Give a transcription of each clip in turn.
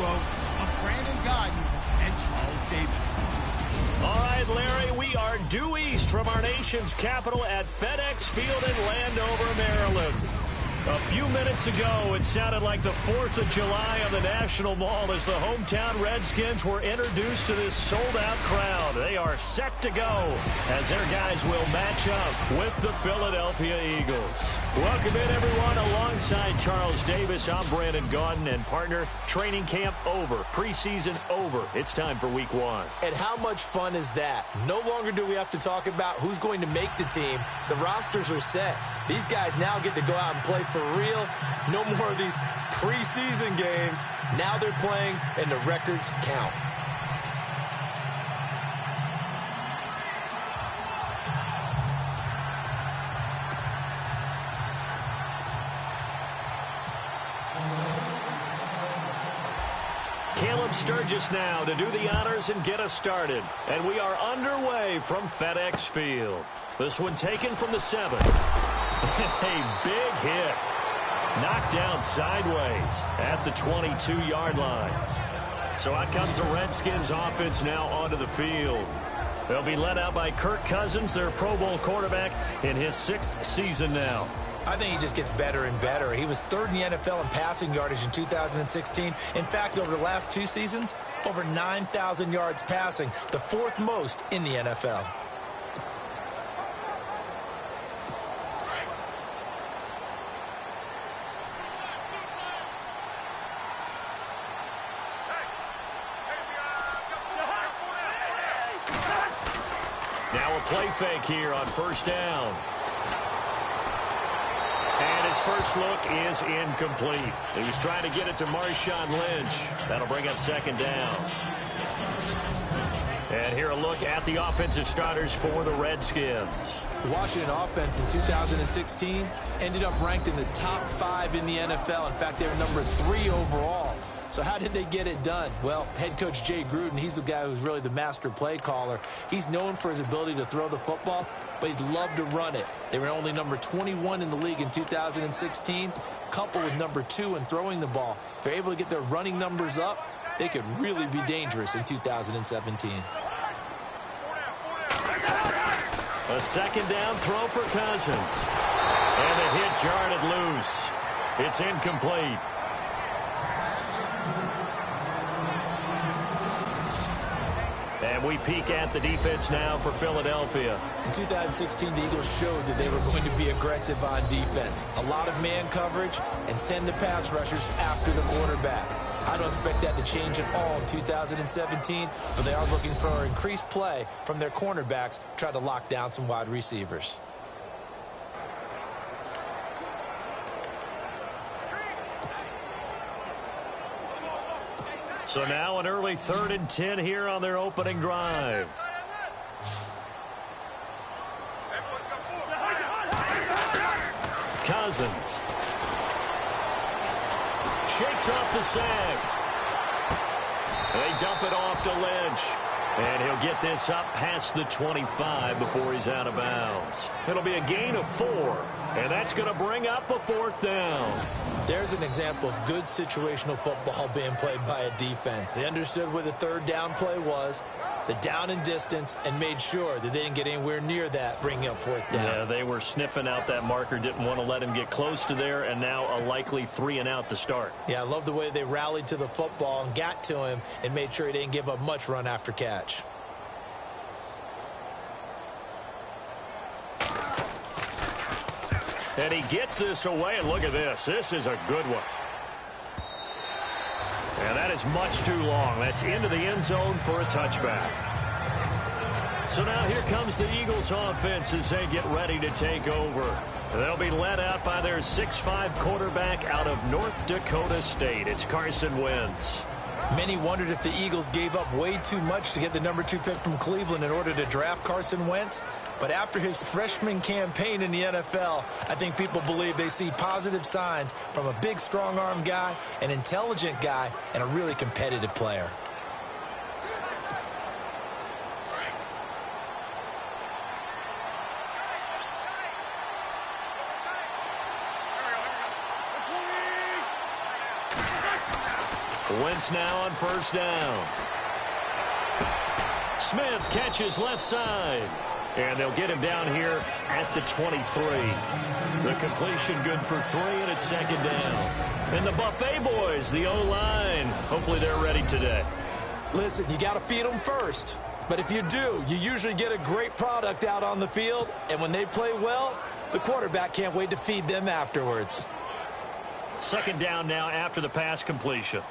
duo of Brandon Gaudin and Charles Davis. All right, Larry, we are due east from our nation's capital at FedEx Field in Landover, Maryland. A few minutes ago, it sounded like the 4th of July on the National Mall as the hometown Redskins were introduced to this sold-out crowd. They are set to go as their guys will match up with the Philadelphia Eagles. Welcome in, everyone. Alongside Charles Davis, I'm Brandon Gaudin, and partner, training camp over, preseason over. It's time for week 1. And how much fun is that? No longer do we have to talk about who's going to make the team. The rosters are set. These guys now get to go out and play for real. No more of these preseason games. Now they're playing, and the records count. Caleb Sturgis now to do the honors and get us started. And we are underway from FedEx Field. This one taken from the 7. A big hit. Knocked down sideways at the 22-yard line. So out comes the Redskins offense now onto the field. They'll be led out by Kirk Cousins, their Pro Bowl quarterback, in his 6th season now. I think he just gets better and better. He was 3rd in the NFL in passing yardage in 2016. In fact, over the last 2 seasons, over 9,000 yards passing, the 4th most in the NFL. Now a play fake here on 1st down. And his first look is incomplete. He was trying to get it to Marshawn Lynch. That'll bring up 2nd down. And here a look at the offensive starters for the Redskins. The Washington offense in 2016 ended up ranked in the top 5 in the NFL. In fact, they were number 3 overall. So how did they get it done? Well, head coach Jay Gruden, he's the guy who's really the master play caller. He's known for his ability to throw the football, but he'd love to run it. They were only number 21 in the league in 2016, coupled with number 2 in throwing the ball. If they're able to get their running numbers up, they could really be dangerous in 2017. A 2nd down throw for Cousins. And the hit jarred it loose. It's incomplete. And we peek at the defense now for Philadelphia. In 2016, the Eagles showed that they were going to be aggressive on defense. A lot of man coverage and send the pass rushers after the quarterback. I don't expect that to change at all in 2017, but they are looking for increased play from their cornerbacks, try to lock down some wide receivers. So now an early 3rd and 10 here on their opening drive. Cousins shakes off the sack. They dump it off to Lynch. And he'll get this up past the 25 before he's out of bounds. It'll be a gain of 4. And that's going to bring up a 4th down. There's an example of good situational football being played by a defense. They understood what the 3rd down play was, the down and distance, and made sure that they didn't get anywhere near that, bringing up 4th down. Yeah, they were sniffing out that marker, didn't want to let him get close to there, and now a likely 3 and out to start. Yeah, I love the way they rallied to the football and got to him and made sure he didn't give up much run after catch. And he gets this away, and look at this. This is a good one. And that is much too long. That's into the end zone for a touchback. So now here comes the Eagles offense as they get ready to take over. They'll be led out by their 6'5" quarterback out of North Dakota State. It's Carson Wentz. Many wondered if the Eagles gave up way too much to get the number 2 pick from Cleveland in order to draft Carson Wentz. But after his freshman campaign in the NFL, I think people believe they see positive signs from a big, strong-arm guy, an intelligent guy, and a really competitive player. Wentz now on first down. Smith catches left side. And they'll get him down here at the 23. The completion good for 3, and it's second down. And the Buffet boys, the O-line, hopefully they're ready today. Listen, you got to feed them first. But if you do, you usually get a great product out on the field. And when they play well, the quarterback can't wait to feed them afterwards. Second down now after the pass completion.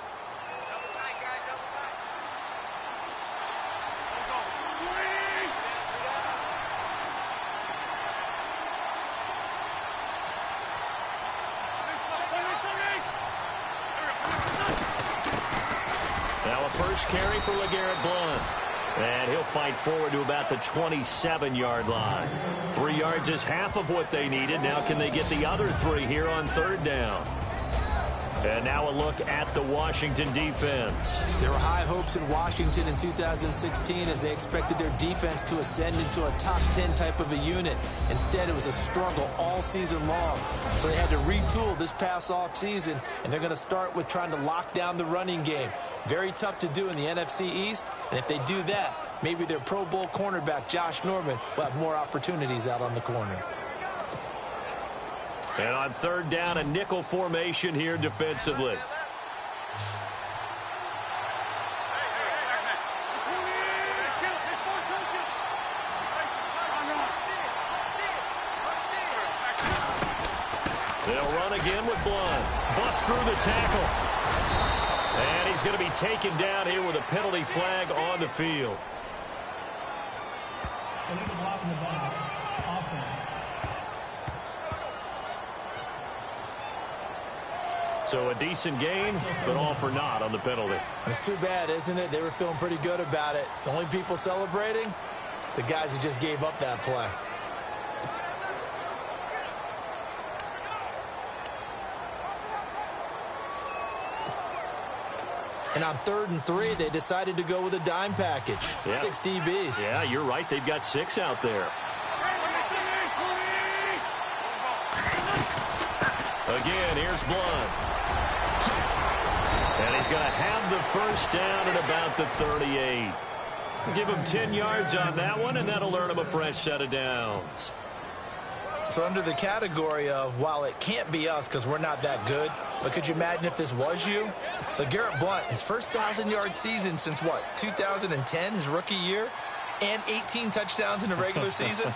Now a first carry for LeGarrette Blount. And he'll fight forward to about the 27-yard line. 3 yards is half of what they needed. Now can they get the other 3 here on third down? And now a look at the Washington defense. There were high hopes in Washington in 2016 as they expected their defense to ascend into a top 10 type of a unit. Instead, it was a struggle all season long. So they had to retool this past off season, and they're going to start with trying to lock down the running game. Very tough to do in the NFC East, and if they do that, maybe their Pro Bowl cornerback, Josh Norman, will have more opportunities out on the corner. And on third down, a nickel formation here defensively. They'll run again with Blount. Bust through the tackle. And he's going to be taken down here with a penalty flag on the field. So a decent gain, but all for naught on the penalty. It's too bad, isn't it? They were feeling pretty good about it. The only people celebrating, the guys who just gave up that play. And on 3rd and 3, they decided to go with a dime package. Yeah. 6 DBs. Yeah, you're right. They've got 6 out there. Again, here's Blount. And he's going to have the first down at about the 38. Give him 10 yards on that one, and that'll earn him a fresh set of downs. So under the category of, while it can't be us because we're not that good, but could you imagine if this was you? LeGarrette Blount, his first 1,000-yard season since, what, 2010, his rookie year? And 18 touchdowns in a regular season?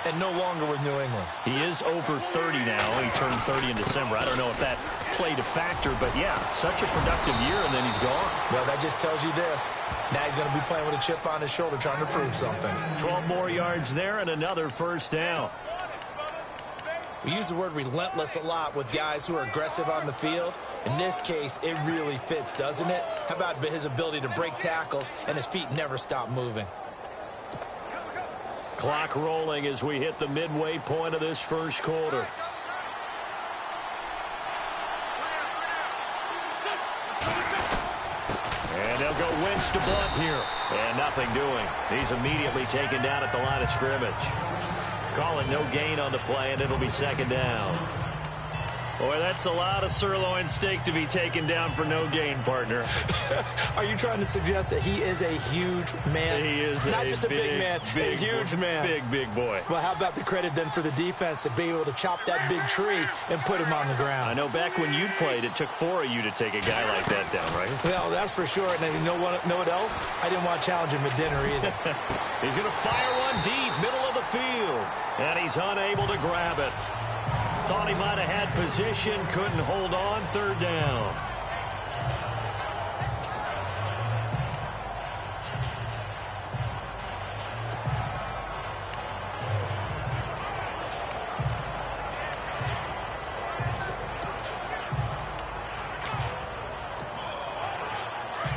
And no longer with New England. He is over 30 now. He turned 30 in December. I don't know if that played a factor, but yeah, such a productive year, and then he's gone. Well, that just tells you this. Now he's going to be playing with a chip on his shoulder trying to prove something. 12 more yards there and another first down. We use the word relentless a lot with guys who are aggressive on the field. In this case, it really fits, doesn't it? How about his ability to break tackles and his feet never stop moving? Clock rolling as we hit the midway point of this first quarter. And they'll go Wentz to Blount here. And nothing doing. He's immediately taken down at the line of scrimmage. Calling no gain on the play, and it'll be second down. Boy, that's a lot of sirloin steak to be taken down for no gain, partner. Are you trying to suggest that he is a huge man? He is not just a big man, a huge man. Big boy. Well, how about the credit then for the defense to be able to chop that big tree and put him on the ground? I know back when you played, it took 4 of you to take a guy like that down, right? Well, that's for sure. And you know what else? I didn't want to challenge him at dinner either. He's going to fire one deep, middle of the field. And he's unable to grab it. Thought he might have had position, couldn't hold on, third down.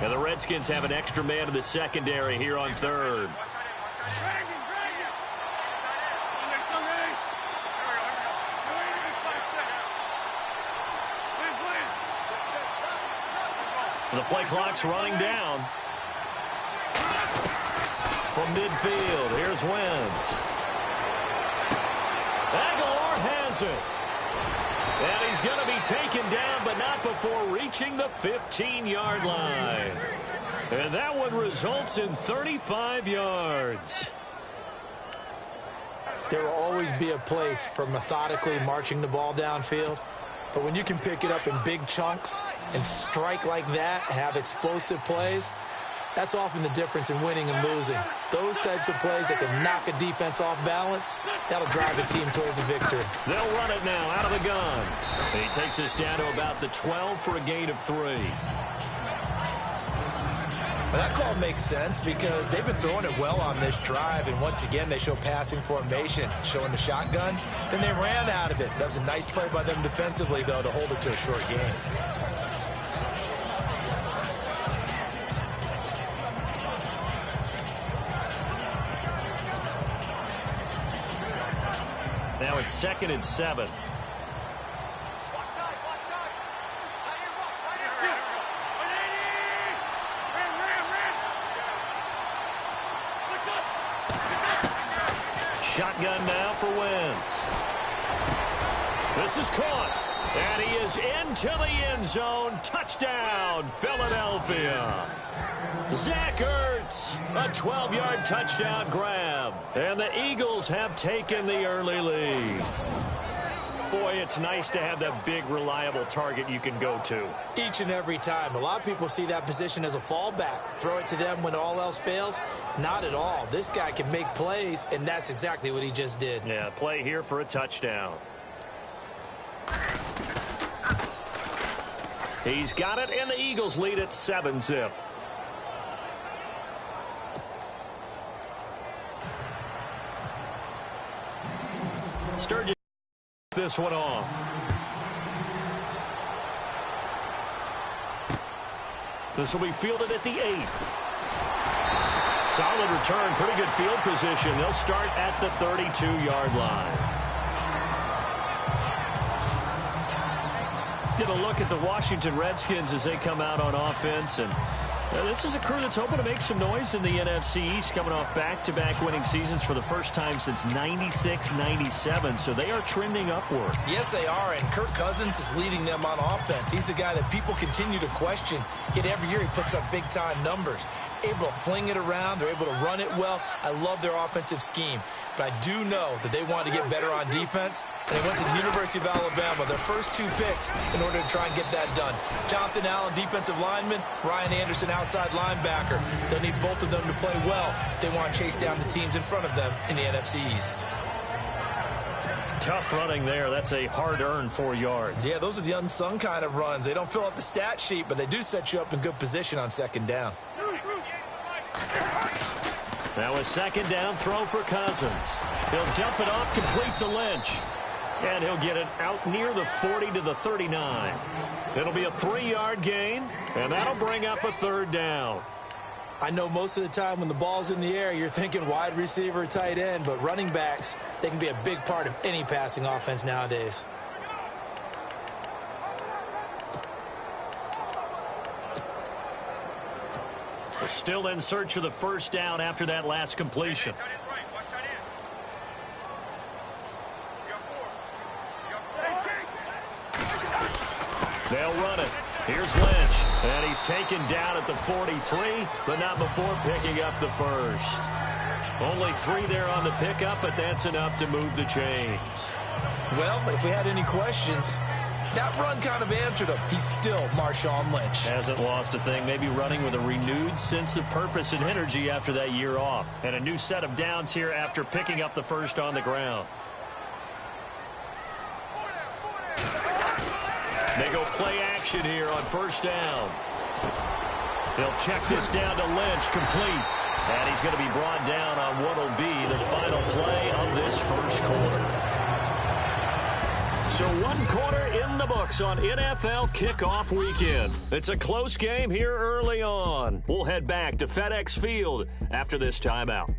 And the Redskins have an extra man in the secondary here on third. The play clock's running down. From midfield, here's Wentz. Aguilar has it. And he's going to be taken down, but not before reaching the 15-yard line. And that one results in 35 yards. There will always be a place for methodically marching the ball downfield. But when you can pick it up in big chunks and strike like that, have explosive plays, that's often the difference in winning and losing. Those types of plays that can knock a defense off balance, that'll drive a team towards a victory. They'll run it now out of the gun. He takes us down to about the 12 for a gain of 3. Well, that call makes sense because they've been throwing it well on this drive, and once again they show passing formation, showing the shotgun. Then they ran out of it. That was a nice play by them defensively, though, to hold it to a short game. Now it's 2nd and 7. Shotgun now for Wentz. This is caught. And he is into the end zone. Touchdown, Philadelphia. Zach Ertz, a 12-yard touchdown grab. And the Eagles have taken the early lead. Boy, it's nice to have that big, reliable target you can go to. Each and every time. A lot of people see that position as a fallback. Throw it to them when all else fails. Not at all. This guy can make plays, and that's exactly what he just did. Yeah, play here for a touchdown. He's got it, and the Eagles lead at 7-zip. Sturgis this one off. This will be fielded at the 8. Solid return, pretty good field position. They'll start at the 32-yard line. Get a look at the Washington Redskins as they come out on offense, and this is a crew that's hoping to make some noise in the NFC East, coming off back-to-back winning seasons for the first time since 96-97, so they are trending upward. Yes, they are, and Kirk Cousins is leading them on offense. He's the guy that people continue to question, yet every year he puts up big-time numbers. Able to fling it around, they're able to run it well. I love their offensive scheme, but I do know that they want to get better on defense, and they went to the University of Alabama, their first 2 picks, in order to try and get that done. Jonathan Allen, defensive lineman, Ryan Anderson, outside linebacker. They'll need both of them to play well if they want to chase down the teams in front of them in the NFC East. Tough running there. That's a hard-earned 4 yards. Yeah, those are the unsung kind of runs. They don't fill up the stat sheet, but they do set you up in good position on 2nd down. Now a 2nd down throw for Cousins. He'll dump it off complete to Lynch. And he'll get it out near the 40 to the 39. It'll be a 3-yard gain, and that'll bring up a 3rd down. I know most of the time when the ball's in the air, you're thinking wide receiver, tight end, but running backs, they can be a big part of any passing offense nowadays. We're still in search of the 1st down after that last completion. They'll run it. Here's Lynch. And he's taken down at the 43, but not before picking up the 1st. Only 3 there on the pickup, but that's enough to move the chains. Well, if we had any questions, that run kind of answered him. He's still Marshawn Lynch. Hasn't lost a thing. Maybe running with a renewed sense of purpose and energy after that year off. And a new set of downs here after picking up the 1st on the ground. They go play action here on 1st down. They'll check this down to Lynch, complete. And he's going to be brought down on what will be the final play of this 1st quarter. So 1 quarter in the books on NFL kickoff weekend. It's a close game here early on. We'll head back to FedEx Field after this timeout.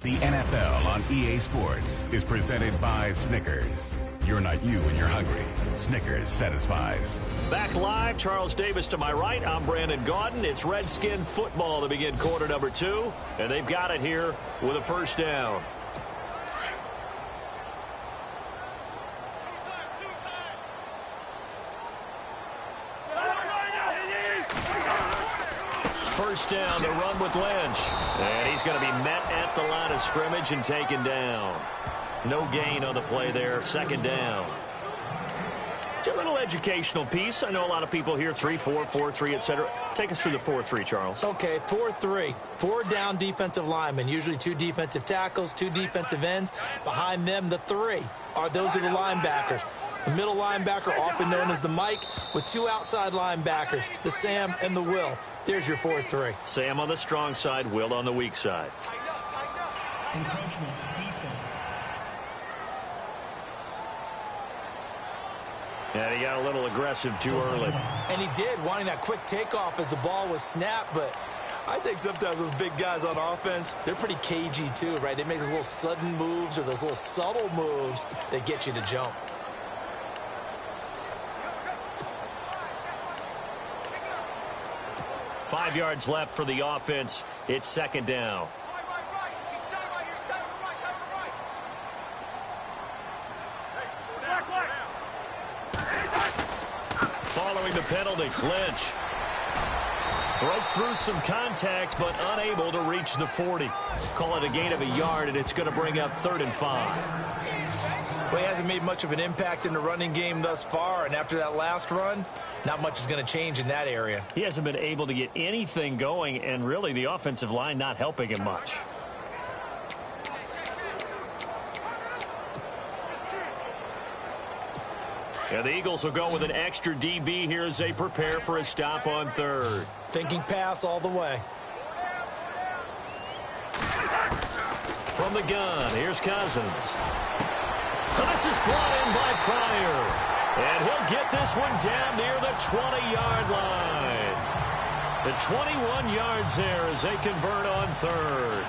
The NFL on EA Sports is presented by Snickers. You're not you when you're hungry. Snickers satisfies. Back live, Charles Davis to my right. I'm Brandon Gaudin. It's Redskin football to begin quarter number 2, and they've got it here with a first down. First down to run with Lynch. And he's going to be met at the line of scrimmage and taken down. No gain on the play there. Second down. It's a little educational piece. I know a lot of people here 3-4, 4-3, etc. Take us through the 4-3, Charles. Okay, 4-3. 4 down defensive linemen, usually 2 defensive tackles, 2 defensive ends. Behind them, the 3 those are the linebackers. The middle linebacker, often known as the Mike, with 2 outside linebackers, the Sam and the Will. There's your 4-3. Sam on the strong side, Will on the weak side. Encroachment, defense. And he got a little aggressive too early. And he did, wanting that quick takeoff as the ball was snapped, but I think sometimes those big guys on offense, they're pretty cagey too, right? They make those little sudden moves or those little subtle moves that get you to jump. Five yards left for the offense. It's second down. Following the penalty, Lynch broke through some contact, but unable to reach the 40. Call it a gain of a yard, and it's going to bring up 3rd and 5. Well, he hasn't made much of an impact in the running game thus far, and after that last run, not much is going to change in that area. He hasn't been able to get anything going, and really the offensive line not helping him much. And the Eagles will go with an extra DB here as they prepare for a stop on 3rd. Thinking pass all the way. From the gun, here's Cousins. So this is brought in by Pryor. And he'll get this one down near the 20-yard line. The 21 yards there as they convert on 3rd.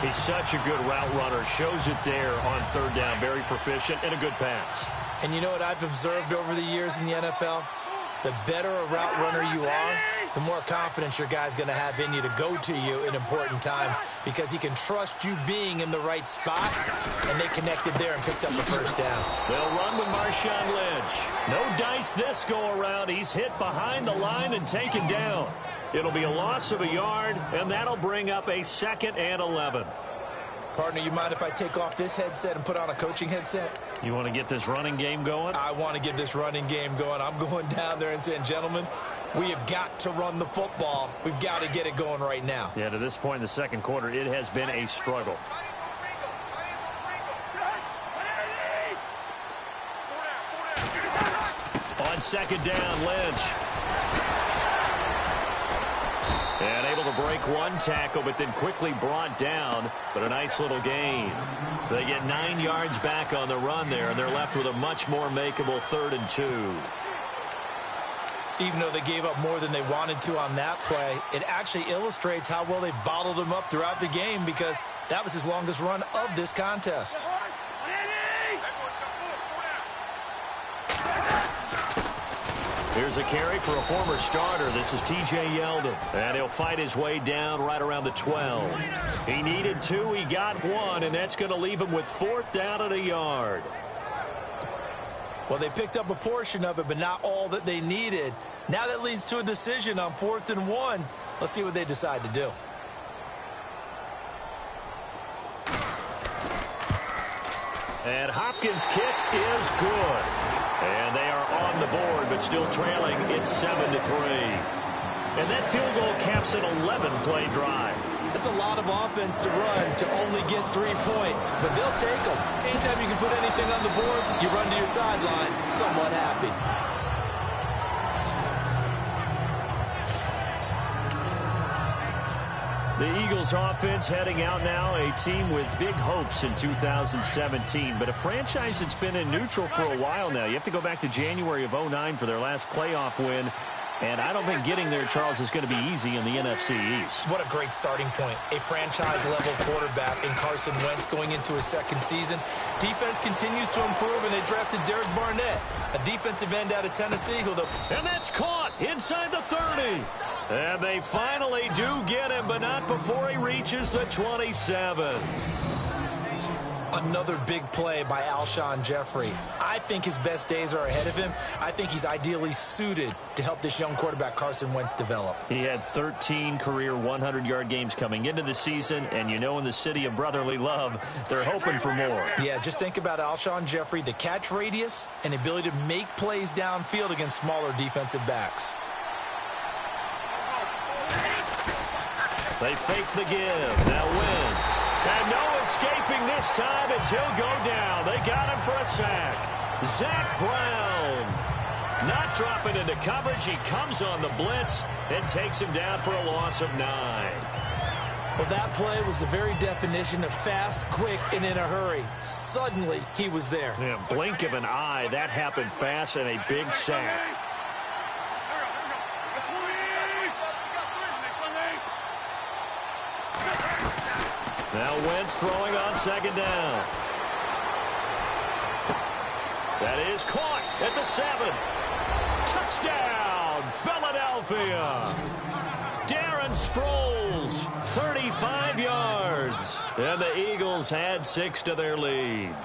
He's such a good route runner. Shows it there on 3rd down. Very proficient and a good pass. And you know what I've observed over the years in the NFL? The better a route runner you are, the more confidence your guy's going to have in you to go to you in important times because he can trust you being in the right spot, and they connected there and picked up the first down. They'll run with Marshawn Lynch. No dice this go-around. He's hit behind the line and taken down. It'll be a loss of a yard, and that'll bring up a 2nd and 11. Partner, you mind if I take off this headset and put on a coaching headset? You want to get this running game going? I want to get this running game going. I'm going down there and saying, gentlemen, we have got to run the football. We've got to get it going right now. Yeah, to this point in the second quarter, it has been a struggle. On second down, Lynch. And able to break one tackle, but then quickly brought down. But a nice little gain. They get 9 yards back on the run there, and they're left with a much more makeable 3rd and 2. Even though they gave up more than they wanted to on that play, it actually illustrates how well they bottled him up throughout the game because that was his longest run of this contest. Here's a carry for a former starter. This is T.J. Yeldon. And he'll fight his way down right around the 12. He needed 2. He got 1, and that's going to leave him with 4th down and a yard. Well, they picked up a portion of it, but not all that they needed. Now that leads to a decision on 4th and 1. Let's see what they decide to do. And Hopkins' kick is good. And they are on the board, but still trailing. It's 7-3. And that field goal caps an 11-play drive. That's a lot of offense to run to only get 3 points, but they'll take them. Anytime you can put anything on the board, you run to your sideline somewhat happy. The Eagles offense heading out now, a team with big hopes in 2017, but a franchise that's been in neutral for a while now. You have to go back to January of '09 for their last playoff win. And I don't think getting there, Charles, is going to be easy in the NFC East. What a great starting point. A franchise-level quarterback in Carson Wentz going into his second season. Defense continues to improve, and they drafted Derek Barnett, a defensive end out of Tennessee. And that's caught inside the 30. And they finally do get him, but not before he reaches the 27. Another big play by Alshon Jeffrey. I think his best days are ahead of him. I think he's ideally suited to help this young quarterback Carson Wentz develop. He had 13 career 100-yard games coming into the season, and you know in the city of brotherly love, they're hoping for more. Yeah, just think about Alshon Jeffrey, the catch radius and ability to make plays downfield against smaller defensive backs. They fake the give. Now Wentz. And no escaping this time as he'll go down. They got him for a sack. Zach Brown not dropping into coverage. He comes on the blitz and takes him down for a loss of 9. Well, that play was the very definition of fast, quick, and in a hurry. Suddenly, he was there. Yeah, blink of an eye. That happened fast and a big sack. Now Wentz throwing on second down. That is caught at the 7. Touchdown, Philadelphia. Darren Sproles, 35 yards. And the Eagles had 6 to their lead.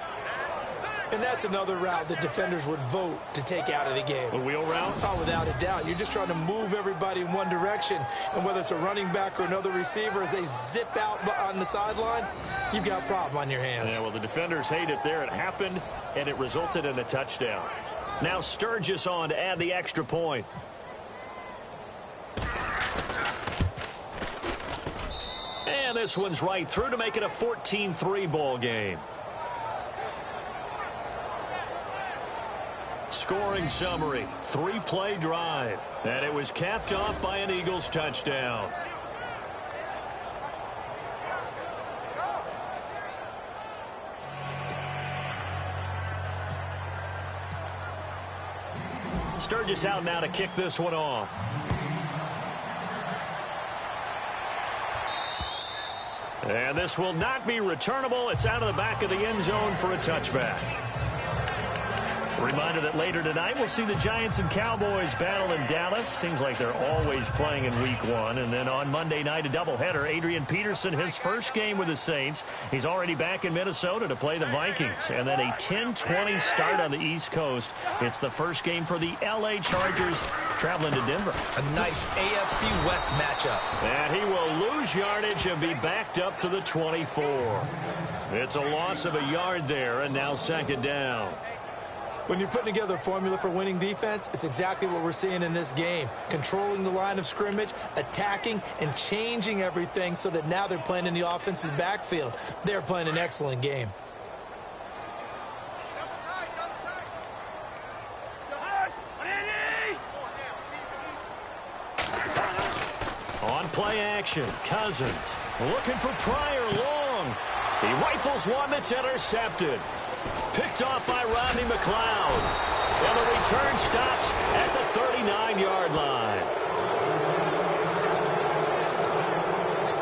And that's another route that defenders would vote to take out of the game. A wheel route? Oh, without a doubt. You're just trying to move everybody in one direction. And whether it's a running back or another receiver, as they zip out on the sideline, you've got a problem on your hands. Yeah, well, the defenders hate it there. It happened, and it resulted in a touchdown. Now Sturgis on to add the extra point. And this one's right through to make it a 14-3 ball game. Scoring summary, 3-play drive. And it was capped off by an Eagles touchdown. Sturgis out now to kick this one off. And this will not be returnable. It's out of the back of the end zone for a touchback. Reminder that later tonight we'll see the Giants and Cowboys battle in Dallas. Seems like they're always playing in week 1. And then on Monday night, a doubleheader. Adrian Peterson, his first game with the Saints. He's already back in Minnesota to play the Vikings. And then a 10-20 start on the East Coast. It's the first game for the L.A. Chargers traveling to Denver. A nice AFC West matchup. And he will lose yardage and be backed up to the 24. It's a loss of a yard there, and now second down. When you're putting together a formula for winning defense, it's exactly what we're seeing in this game. Controlling the line of scrimmage, attacking, and changing everything so that now they're playing in the offense's backfield. They're playing an excellent game. On play action, Cousins looking for Pryor long. He rifles one that's intercepted. Picked off by Rodney McLeod. And the return stops at the 39-yard line.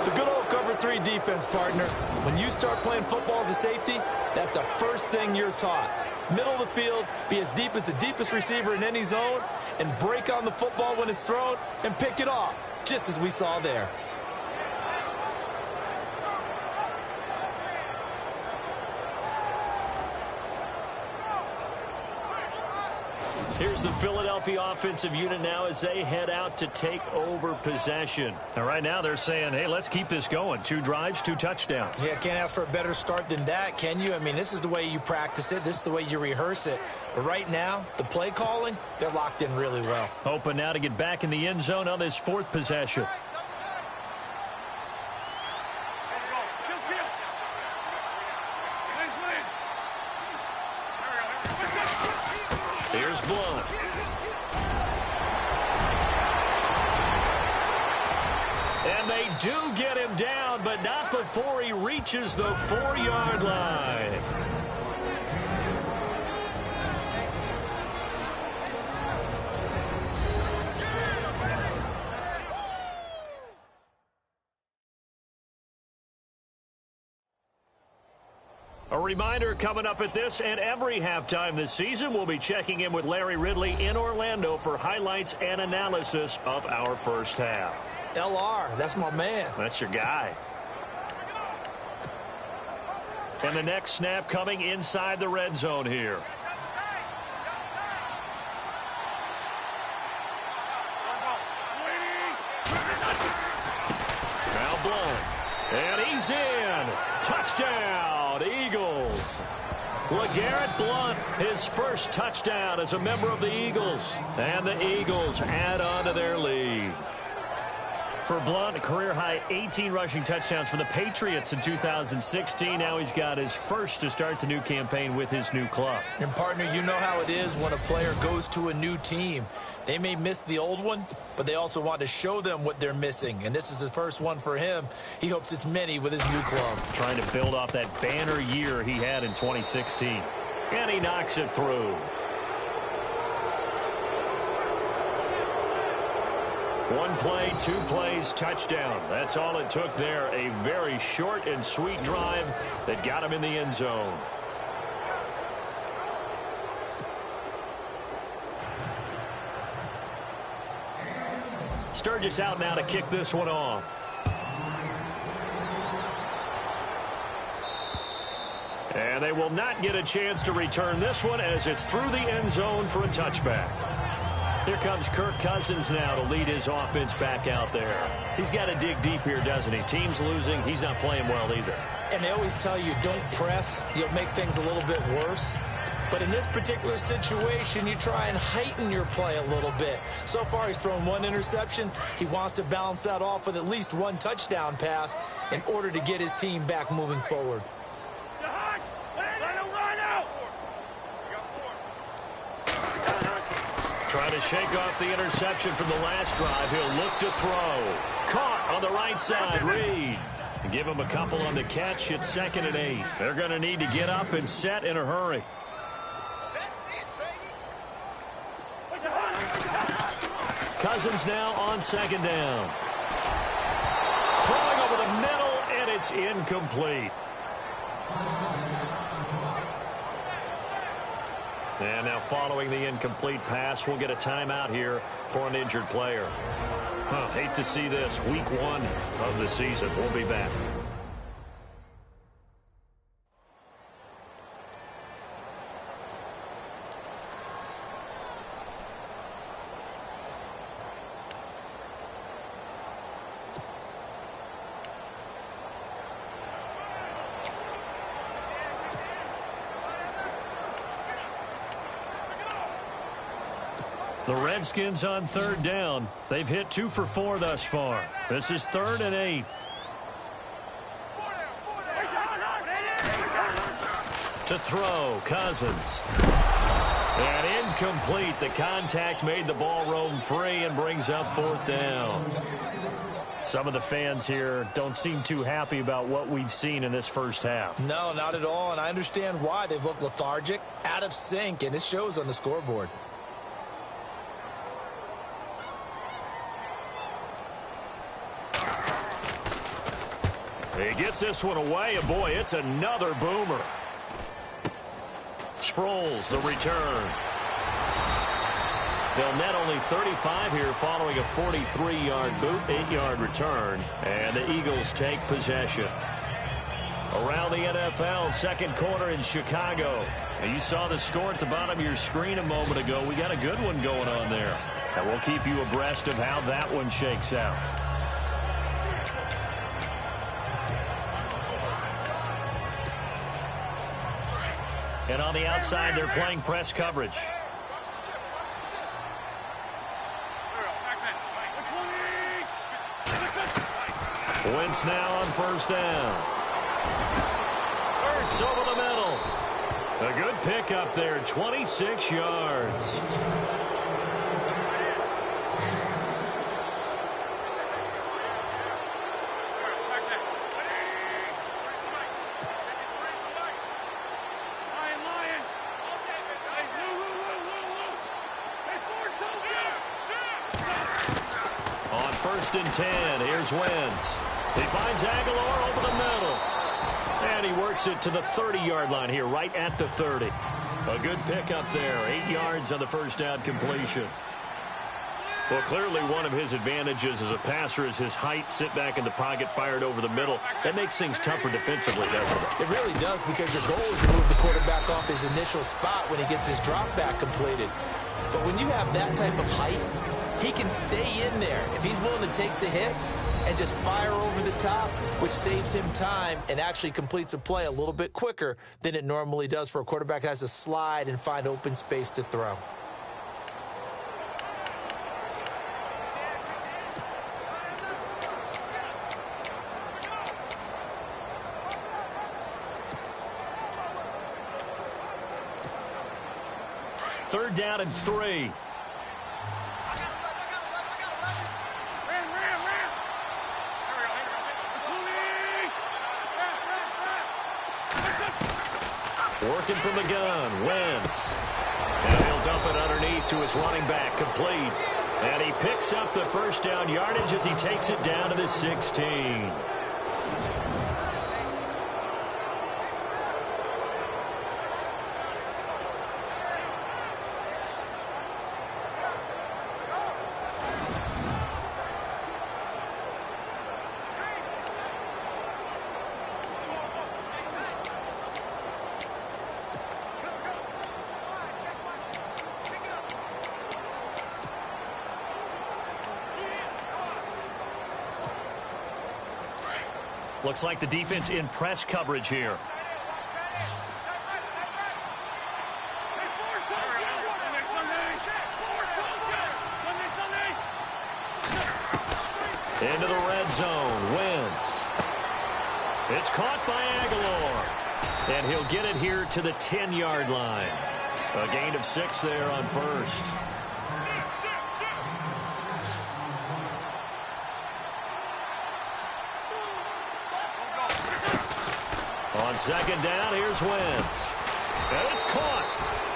The good old cover 3 defense, partner. When you start playing football as a safety, that's the first thing you're taught. Middle of the field, be as deep as the deepest receiver in any zone, and break on the football when it's thrown and pick it off, just as we saw there. Here's the Philadelphia offensive unit now as they head out to take over possession. And right now they're saying, hey, let's keep this going. 2 drives, 2 touchdowns. Yeah, can't ask for a better start than that, can you? I mean, this is the way you practice it. This is the way you rehearse it. But right now, the play calling, they're locked in really well. Hoping now to get back in the end zone on this 4th possession. Here's Blunt. And they do get him down, but not before he reaches the 4-yard line. reminder, coming up at this and every halftime this season, we'll be checking in with Larry Ridley in Orlando for highlights and analysis of our first half. LR, that's my man. That's your guy. And the next snap coming inside the red zone here. Now Blunt. And he's in. Touchdown, Eagles. LeGarrette Blunt, his first touchdown as a member of the Eagles. And the Eagles add on to their lead. For Blunt, a career-high 18 rushing touchdowns for the Patriots in 2016. Now he's got his first to start the new campaign with his new club. And, partner, you know how it is when a player goes to a new team. They may miss the old one, but they also want to show them what they're missing. And this is the first one for him. He hopes it's many with his new club. Trying to build off that banner year he had in 2016. And he knocks it through. One play, 2 plays, touchdown. That's all it took there. A very short and sweet drive that got him in the end zone. Sturgis out now to kick this one off. And they will not get a chance to return this one as it's through the end zone for a touchback. Here comes Kirk Cousins now to lead his offense back out there. He's got to dig deep here, doesn't he? Team's losing. He's not playing well either. And they always tell you, don't press. You'll make things a little bit worse. But in this particular situation, you try and heighten your play a little bit. So far, he's thrown 1 interception. He wants to balance that off with at least 1 touchdown pass in order to get his team back moving forward. Trying to shake off the interception from the last drive. He'll look to throw. Caught on the right side, Reed. Give him a couple on the catch. It's 2nd and 8. They're going to need to get up and set in a hurry. Cousins now on 2nd down. Throwing over the middle, and it's incomplete. And now following the incomplete pass, we'll get a timeout here for an injured player. Hate to see this. Week 1 of the season. We'll be back. The Redskins on 3rd down. They've hit 2 for 4 thus far. This is 3rd and 8. To throw, Cousins. And incomplete. The contact made the ball roam free and brings up 4th down. Some of the fans here don't seem too happy about what we've seen in this first half. No, not at all, and I understand why. They've looked lethargic, out of sync, and it shows on the scoreboard. He gets this one away, and boy, it's another boomer. Sproles, the return. They'll net only 35 here following a 43-yard boot, 8-yard return, and the Eagles take possession. Around the NFL, 2nd quarter in Chicago. And you saw the score at the bottom of your screen a moment ago. We got a good one going on there. And we'll keep you abreast of how that one shakes out. And on the outside, they're playing press coverage. Wentz now on 1st down. Hurts over the middle. A good pickup there, 26 yards. On 1st and 10, here's Wentz. He finds Aguilar over the middle. And he works it to the 30-yard line here, right at the 30. A good pickup there. 8 yards on the first down completion. Well, clearly one of his advantages as a passer is his height, sit back in the pocket, fired over the middle. That makes things tougher defensively, doesn't it? It really does, because your goal is to move the quarterback off his initial spot when he gets his drop back completed. But when you have that type of height, he can stay in there if he's willing to take the hits and just fire over the top, which saves him time and actually completes a play a little bit quicker than it normally does for a quarterback who has to slide and find open space to throw. Third down and 3. Working from the gun, Wentz. And he'll dump it underneath to his running back, complete. And he picks up the first down yardage as he takes it down to the 16. Looks like the defense in press coverage here. Into the red zone, Wentz. It's caught by Aguilar. And he'll get it here to the 10-yard line. A gain of 6 there on first. On second down, here's Wentz. And it's caught.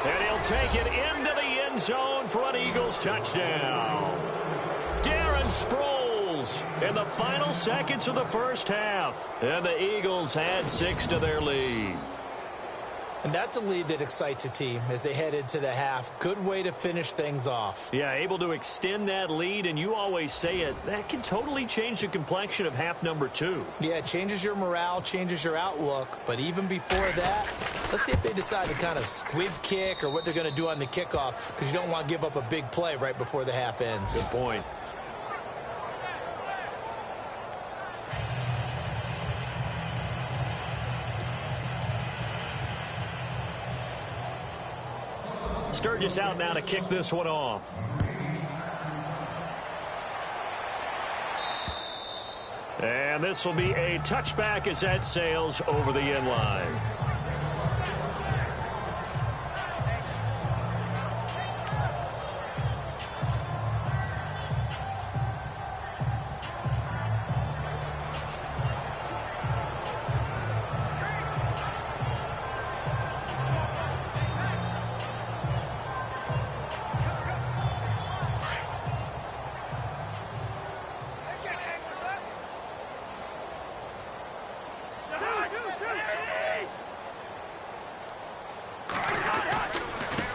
And he'll take it into the end zone for an Eagles touchdown. Darren Sproles in the final seconds of the first half. And the Eagles add 6 to their lead. And that's a lead that excites a team as they head into the half. Good way to finish things off. Yeah, able to extend that lead, and you always say it, that can totally change the complexion of half number 2. Yeah, it changes your morale, changes your outlook. But even before that, let's see if they decide to kind of squib kick or what they're going to do on the kickoff, because you don't want to give up a big play right before the half ends. Good point. Sturgis out now to kick this one off. And this will be a touchback as that sails over the end line.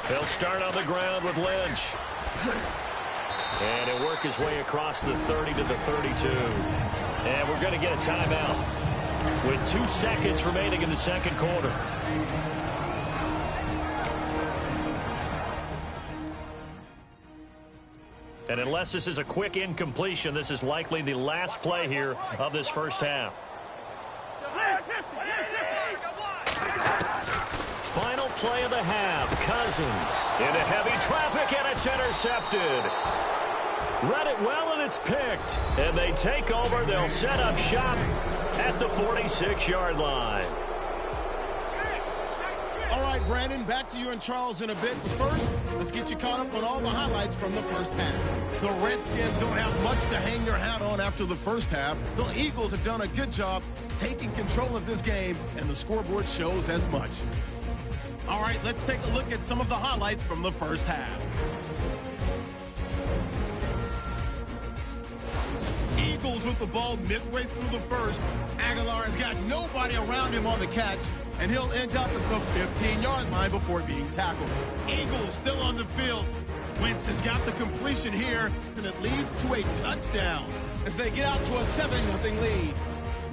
He'll start on the ground with Lynch. And he'll work his way across the 30 to the 32. And we're going to get a timeout with 2 seconds remaining in the second quarter. And unless this is a quick incompletion, this is likely the last play here of this first half. Final play of the half. Cousins into heavy traffic, and it's intercepted. Read it well, and it's picked. And they take over. They'll set up shop at the 46-yard line. All right, Brandon, back to you and Charles in a bit. First, let's get you caught up on all the highlights from the first half. The Redskins don't have much to hang their hat on after the first half. The Eagles have done a good job taking control of this game, and the scoreboard shows as much. All right, let's take a look at some of the highlights from the first half. Each Eagles with the ball midway through the first. Aguilar has got nobody around him on the catch, and he'll end up at the 15-yard line before being tackled. Eagles still on the field. Wentz has got the completion here, and it leads to a touchdown as they get out to a 7-0 lead.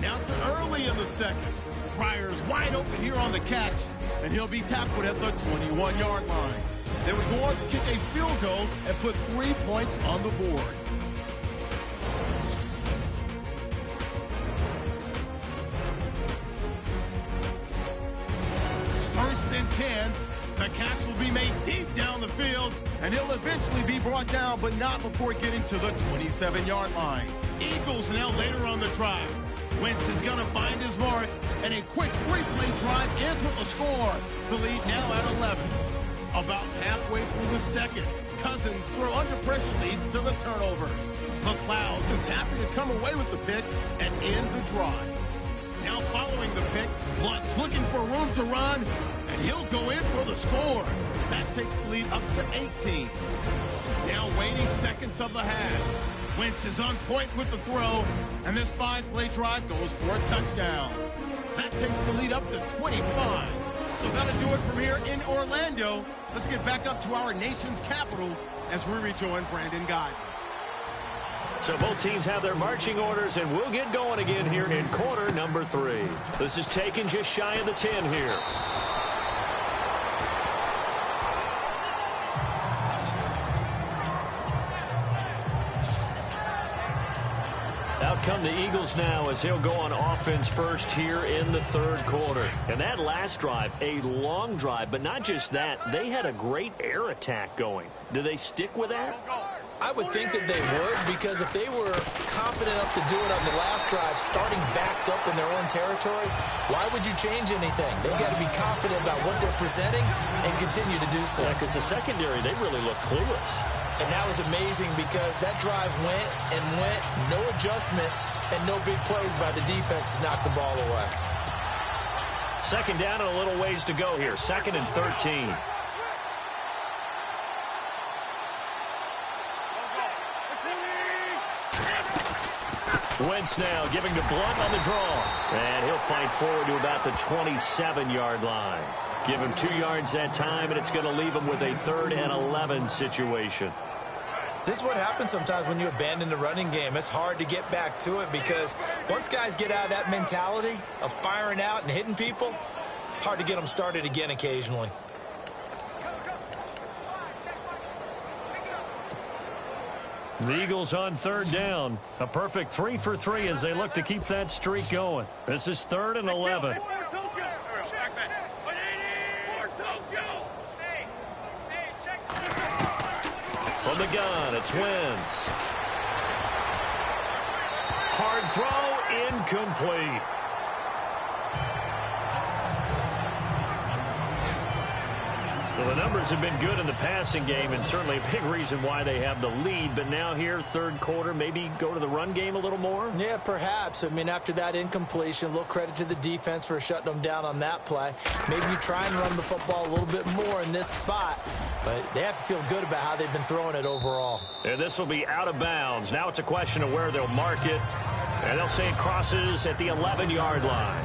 Now it's early in the second. Pryor's wide open here on the catch, and he'll be tackled at the 21-yard line. They would go on to kick a field goal and put 3 points on the board. First and 10. The catch will be made deep down the field, and he'll eventually be brought down, but not before getting to the 27-yard line. Eagles now later on the drive. Wentz is going to find his mark, and a quick 3-play drive ends with a score. The lead now at 11. About halfway through the second, Cousins throw under pressure leads to the turnover. McLeod is happy to come away with the pick and end the drive. Now following the pick, Blunt's looking for room to run, and he'll go in for the score. That takes the lead up to 18. Now waning seconds of the half. Wentz is on point with the throw, and this 5-play drive goes for a touchdown. That takes the lead up to 25. So that'll do it from here in Orlando. Let's get back up to our nation's capital as we rejoin Brandon Guy. So both teams have their marching orders, and we'll get going again here in quarter number 3. This is taken just shy of the 10 here. Out come the Eagles now as he'll go on offense first here in the third quarter. And that last drive, a long drive, but not just that. They had a great air attack going. Do they stick with that? I would think that they would, because if they were confident enough to do it on the last drive, starting backed up in their own territory, why would you change anything? They've got to be confident about what they're presenting and continue to do so. Yeah, because the secondary, they really look clueless. And that was amazing because that drive went and went, no adjustments, and no big plays by the defense to knock the ball away. Second down and a little ways to go here. 2nd and 13. Wentz now giving to Blunt on the draw. And he'll fight forward to about the 27-yard line. Give him 2 yards that time, and it's going to leave him with a 3rd and 11 situation. This is what happens sometimes when you abandon the running game. It's hard to get back to it because once guys get out of that mentality of firing out and hitting people, hard to get them started again occasionally. The Eagles on 3rd down. A perfect 3 for 3 as they look to keep that streak going. This is 3rd and 11. From the gun, it's Wentz. Hard throw, incomplete. Well, the numbers have been good in the passing game, and certainly a big reason why they have the lead. But now here, third quarter, maybe go to the run game a little more? Yeah, perhaps. I mean, after that incompletion, a little credit to the defense for shutting them down on that play. Maybe you try and run the football a little bit more in this spot. But they have to feel good about how they've been throwing it overall. And this will be out of bounds. Now it's a question of where they'll mark it. And they'll say it crosses at the 11-yard line.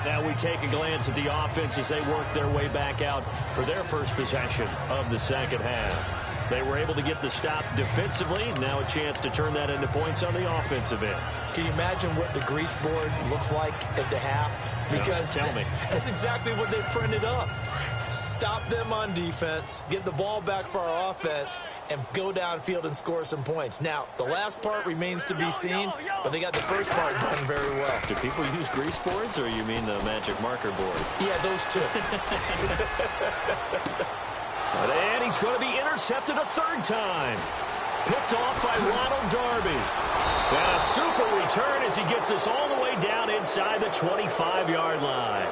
Now we take a glance at the offense as they work their way back out for their first possession of the second half. They were able to get the stop defensively. Now a chance to turn that into points on the offensive end. Can you imagine what the grease board looks like at the half? Because no, tell me. That's exactly what they printed up. Stop them on defense, get the ball back for our offense, and go downfield and score some points. Now, the last part remains to be seen, but they got the first part done very well. Do people use grease boards, or you mean the magic marker board? Yeah, those two. And he's going to be intercepted a third time. Picked off by Ronald Darby. And a super return as he gets us all the way down inside the 25-yard line.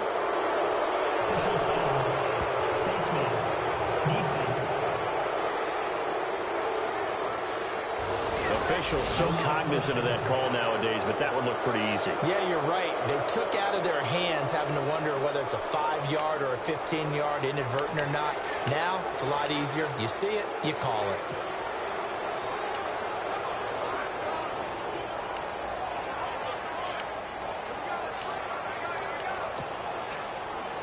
Officials so cognizant of that call nowadays, but that one looked pretty easy. Yeah, you're right. They took out of their hands having to wonder whether it's a 5-yard or a 15-yard inadvertent or not. Now, it's a lot easier. You see it, you call it.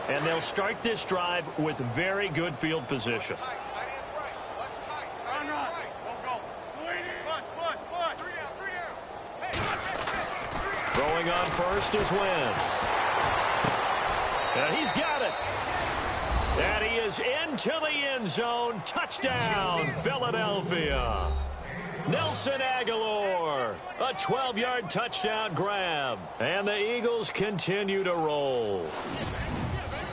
And they'll start this drive with very good field position. Throwing on first is Wentz. And he's got it. And he is into the end zone. Touchdown, Philadelphia. Nelson Aguilar, a 12-yard touchdown grab. And the Eagles continue to roll.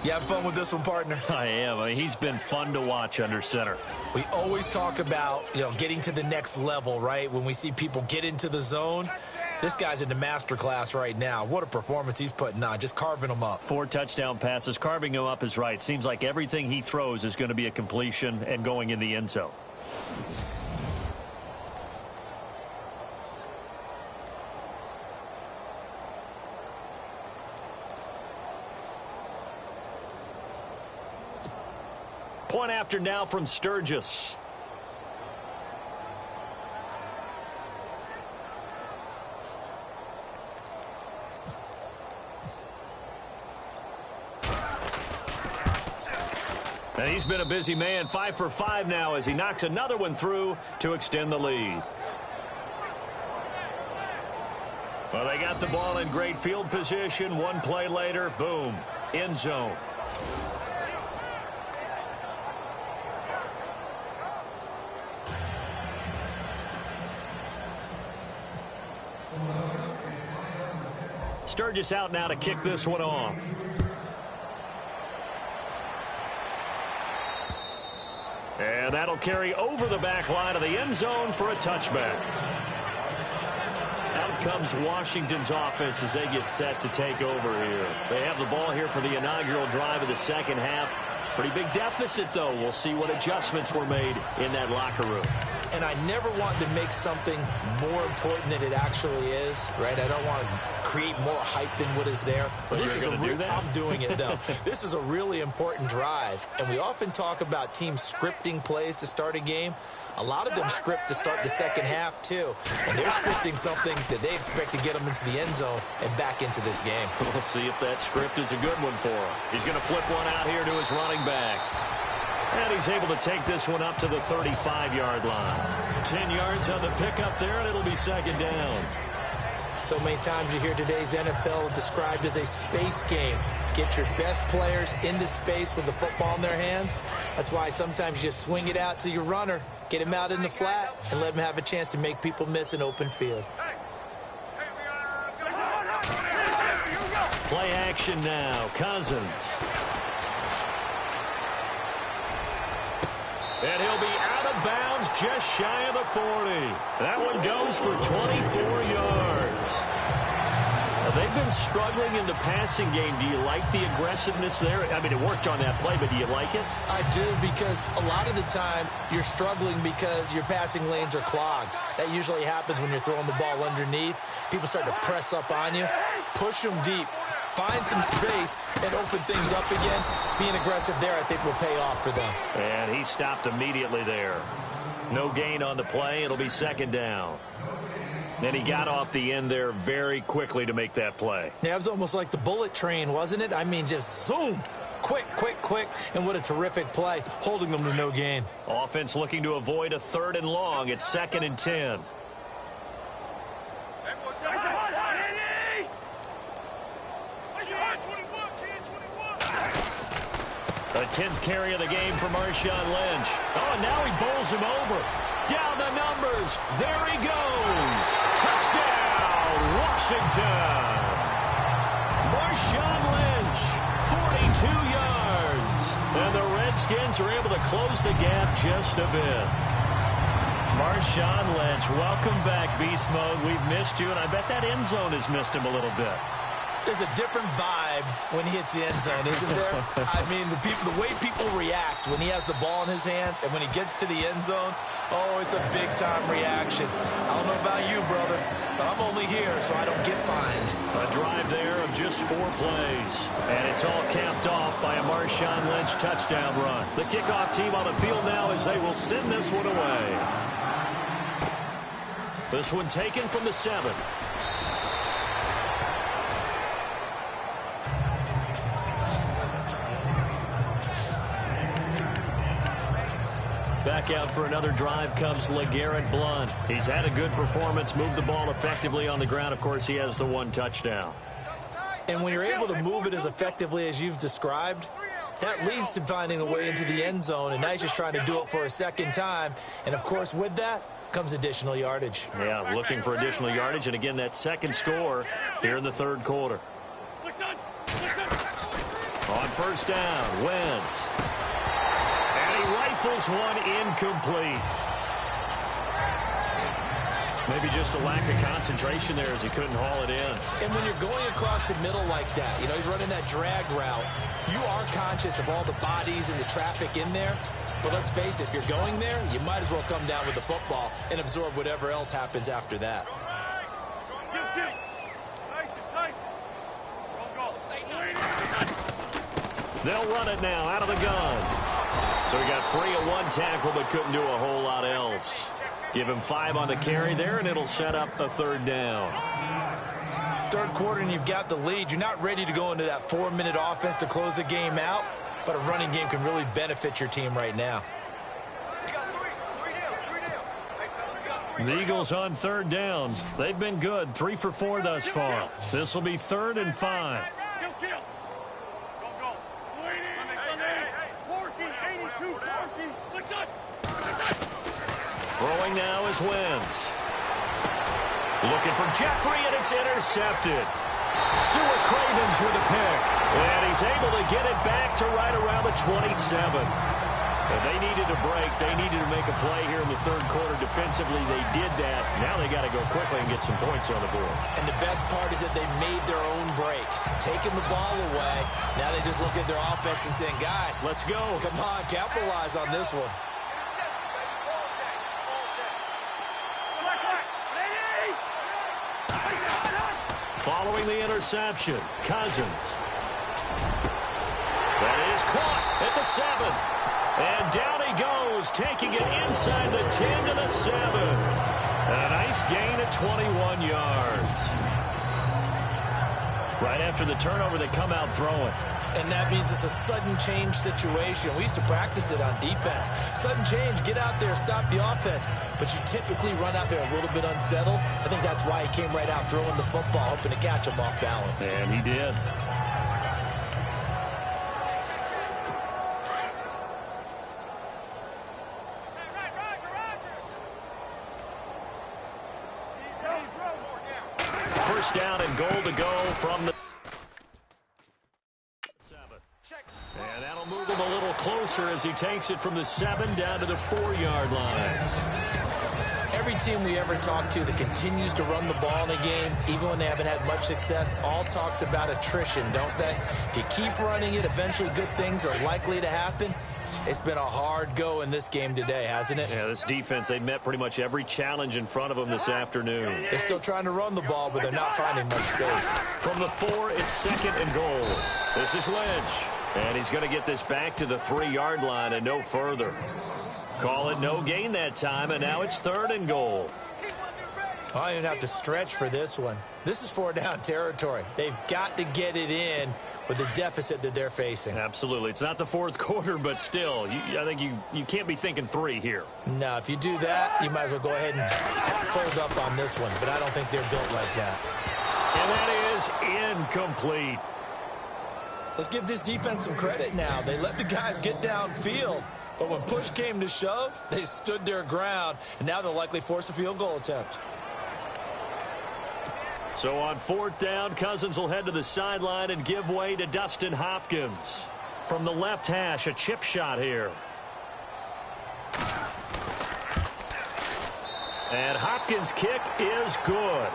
You having fun with this one, partner? I am. I mean, he's been fun to watch under center. We always talk about, getting to the next level, right? When we see people get into the zone, this guy's in the master class right now. What a performance he's putting on, just carving them up. 4 touchdown passes. Carving him up is right. Seems like everything he throws is going to be a completion and going in the end zone. Point after now from Sturgis. And he's been a busy man, 5 for 5 now as he knocks another one through to extend the lead. Well, they got the ball in great field position. One play later, boom, end zone. Sturgis out now to kick this one off. And that'll carry over the back line of the end zone for a touchback. Out comes Washington's offense as they get set to take over here. They have the ball here for the inaugural drive of the second half. Pretty big deficit, though. We'll see what adjustments were made in that locker room. And I never want to make something more important than it actually is, right? I don't want to create more hype than what is there. But this is I'm doing it, though. This is a really important drive. And we often talk about teams scripting plays to start a game. A lot of them script to start the second half, too. And they're scripting something that they expect to get them into the end zone and back into this game. We'll see if that script is a good one for him. He's going to flip one out here to his running back. And he's able to take this one up to the 35-yard line. 10 yards on the pickup there, and it'll be second down. So many times you hear today's NFL described as a space game. Get your best players into space with the football in their hands. That's why sometimes you just swing it out to your runner, get him out in the flat, and let him have a chance to make people miss an open field. Play action now. Cousins. And he'll be out of bounds just shy of the 40. That one goes for 24 yards. Now, they've been struggling in the passing game. Do you like the aggressiveness there? I mean, it worked on that play, but do you like it? I do, because a lot of the time you're struggling because your passing lanes are clogged. That usually happens when you're throwing the ball underneath. People start to press up on you, push them deep. Find some space and open things up again. Being aggressive there, I think, will pay off for them. And he stopped immediately there. No gain on the play. It'll be second down. Then he got off the end there very quickly to make that play. Yeah, it was almost like the bullet train, wasn't it? I mean, just zoom. Quick, quick, quick. And what a terrific play, holding them to no gain. Offense looking to avoid a 3rd and long. It's 2nd and 10. The 10th carry of the game for Marshawn Lynch. Oh, and now he bowls him over. Down the numbers. There he goes. Touchdown, Washington. Marshawn Lynch, 42 yards. And the Redskins are able to close the gap just a bit. Marshawn Lynch, welcome back, Beast Mode. We've missed you, and I bet that end zone has missed him a little bit. There's a different vibe when he hits the end zone, isn't there? I mean, the way people react when he has the ball in his hands and when he gets to the end zone, oh, it's a big-time reaction. I don't know about you, brother, but I'm only here so I don't get fined. A drive there of just 4 plays, and it's all capped off by a Marshawn Lynch touchdown run. The kickoff team on the field now as they will send this one away. This one taken from the 7. Back out for another drive comes LeGarrette Blount. He's had a good performance, moved the ball effectively on the ground. Of course, he has the one touchdown. And when you're able to move it as effectively as you've described, that leads to finding a way into the end zone, and now he's just trying to do it for a second time. And, of course, with that comes additional yardage. Yeah, looking for additional yardage, and again, that second score here in the third quarter. On first down, Wentz. And he rifles one incomplete. Maybe just a lack of concentration there as he couldn't haul it in. And when you're going across the middle like that, you know, he's running that drag route, you are conscious of all the bodies and the traffic in there. But let's face it, if you're going there, you might as well come down with the football and absorb whatever else happens after that. They'll run it now out of the gun. So he got free of one tackle but couldn't do a whole lot else. Give him 5 on the carry there, and it'll set up a third down. Third quarter, and you've got the lead. You're not ready to go into that 4-minute offense to close the game out, but a running game can really benefit your team right now. The Eagles on third down. They've been good, 3 for 4 thus far. This will be 3rd and 5. Throwing now is Wentz. Looking for Jeffrey, and it's intercepted. Seward Cravens with a pick. And he's able to get it back to right around the 27. And they needed a break. They needed to make a play here in the third quarter. Defensively, they did that. Now they got to go quickly and get some points on the board. And the best part is that they made their own break. Taking the ball away. Now they just look at their offense and saying, guys, let's go. Come on, capitalize on this one. Following the interception, Cousins. That is caught at the 7. And down he goes, taking it inside the 10 to the 7. A nice gain of 21 yards. Right after the turnover, they come out throwing. And that means it's a sudden change situation. We used to practice it on defense. Sudden change, get out there, stop the offense. But you typically run out there a little bit unsettled. I think that's why he came right out throwing the football, hoping to catch him off balance. And he did. First down and goal to go from the 7. And that'll move him a little closer as he takes it from the 7 down to the 4-yard line. Every team we ever talk to that continues to run the ball in a game, even when they haven't had much success, all talks about attrition, don't they? If you keep running it, eventually good things are likely to happen. It's been a hard go in this game today, hasn't it? Yeah, this defense, they met pretty much every challenge in front of them this afternoon. They're still trying to run the ball, but they're not finding much space. From the 4, it's 2nd and goal. This is Lynch. And he's going to get this back to the 3-yard line and no further. Call it no gain that time, and now it's 3rd and goal. I don't even have to stretch for this one. This is 4-down territory. They've got to get it in with the deficit that they're facing. Absolutely. It's not the 4th quarter, but still, I think you can't be thinking 3 here. No, if you do that, you might as well go ahead and fold up on this one. But I don't think they're built like that. And that is incomplete. Let's give this defense some credit now. They let the guys get downfield. But when push came to shove, they stood their ground. And now they'll likely force a field goal attempt. So on 4th down, Cousins will head to the sideline and give way to Dustin Hopkins. From the left hash, a chip shot here. And Hopkins' kick is good.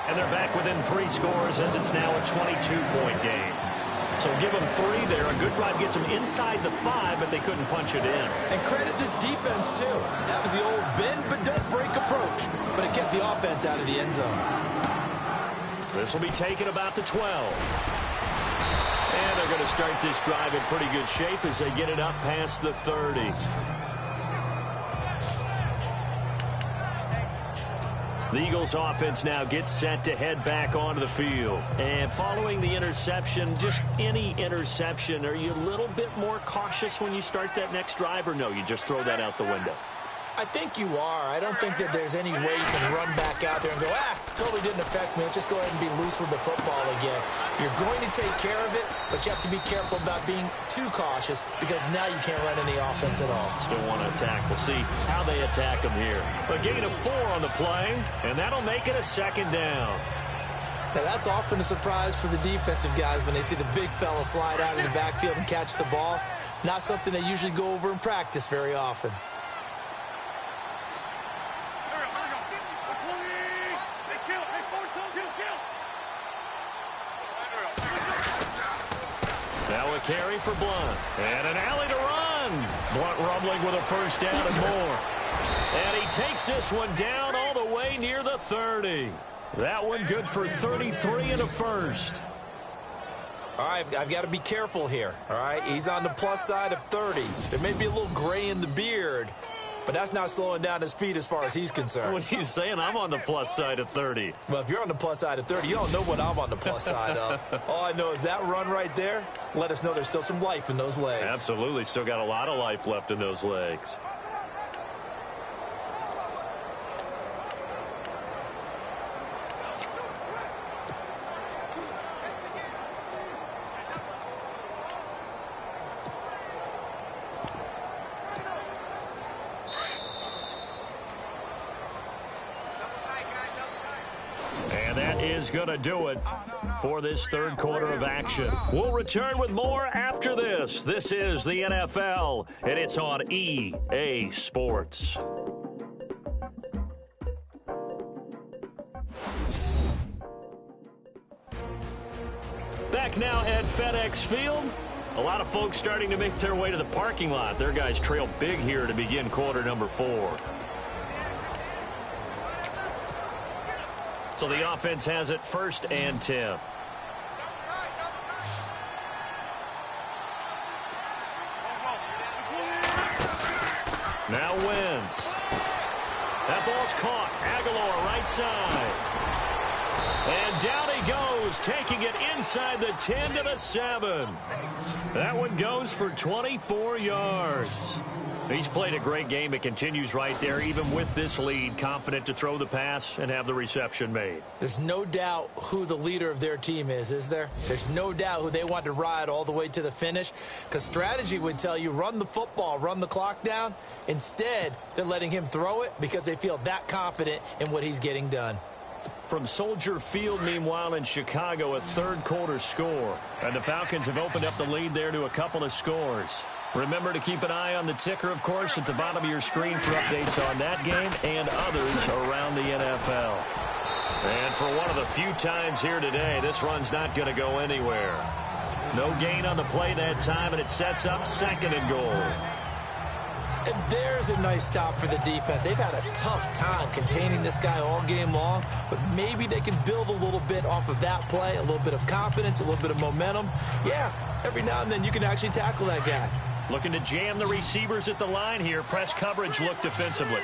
And they're back within 3 scores as it's now a 22-point game. So give them 3 there. A good drive gets them inside the 5, but they couldn't punch it in. And credit this defense, too. That was the old bend but don't break approach. But it kept the offense out of the end zone. This will be taken about the 12. And they're going to start this drive in pretty good shape as they get it up past the 30. The Eagles offense now gets set to head back onto the field. And following the interception, just any interception, are you a little bit more cautious when you start that next drive, or no, you just throw that out the window? I think you are. I don't think that there's any way you can run back out there and go, totally didn't affect me. Let's just go ahead and be loose with the football again. You're going to take care of it, but you have to be careful about being too cautious because now you can't run any offense at all. Still want to attack. We'll see how they attack them here. But gain of 4 on the play, and that'll make it a second down. Now, that's often a surprise for the defensive guys when they see the big fella slide out in the backfield and catch the ball. Not something they usually go over in practice very often. Now a carry for Blunt. And an alley to run. Blunt rumbling with a first down and more. And he takes this one down all the way near the 30. That one good for 33 and a first. All right, I've got to be careful here. All right, he's on the plus side of 30. There may be a little gray in the beard, but that's not slowing down his feet as far as he's concerned. What he's saying, I'm on the plus side of 30. Well, if you're on the plus side of 30, you don't know what I'm on the plus side of. All I know is that run right there let us know there's still some life in those legs. Absolutely, still got a lot of life left in those legs. Is going to do it for this third quarter of action. We'll return with more after this. This is the NFL, and it's on EA Sports. Back now at FedEx Field. A lot of folks starting to make their way to the parking lot. Their guys trail big here to begin quarter number 4. So the offense has it 1st and 10. Now Wentz. That ball's caught. Aguilar right side. And down he goes, taking it inside the 10 to the 7. That one goes for 24 yards. He's played a great game. It continues right there, even with this lead, confident to throw the pass and have the reception made. There's no doubt who the leader of their team is there? There's no doubt who they want to ride all the way to the finish, because strategy would tell you run the football, run the clock down. Instead, they're letting him throw it because they feel that confident in what he's getting done. From Soldier Field, meanwhile, in Chicago, a third quarter score. And the Falcons have opened up the lead there to a couple of scores. Remember to keep an eye on the ticker, of course, at the bottom of your screen for updates on that game and others around the NFL. And for one of the few times here today, this run's not going to go anywhere. No gain on the play that time, and it sets up 2nd and goal. And there's a nice stop for the defense. They've had a tough time containing this guy all game long, but maybe they can build a little bit off of that play, a little bit of confidence, a little bit of momentum. Yeah, every now and then you can actually tackle that guy. Looking to jam the receivers at the line here. Press coverage look defensively.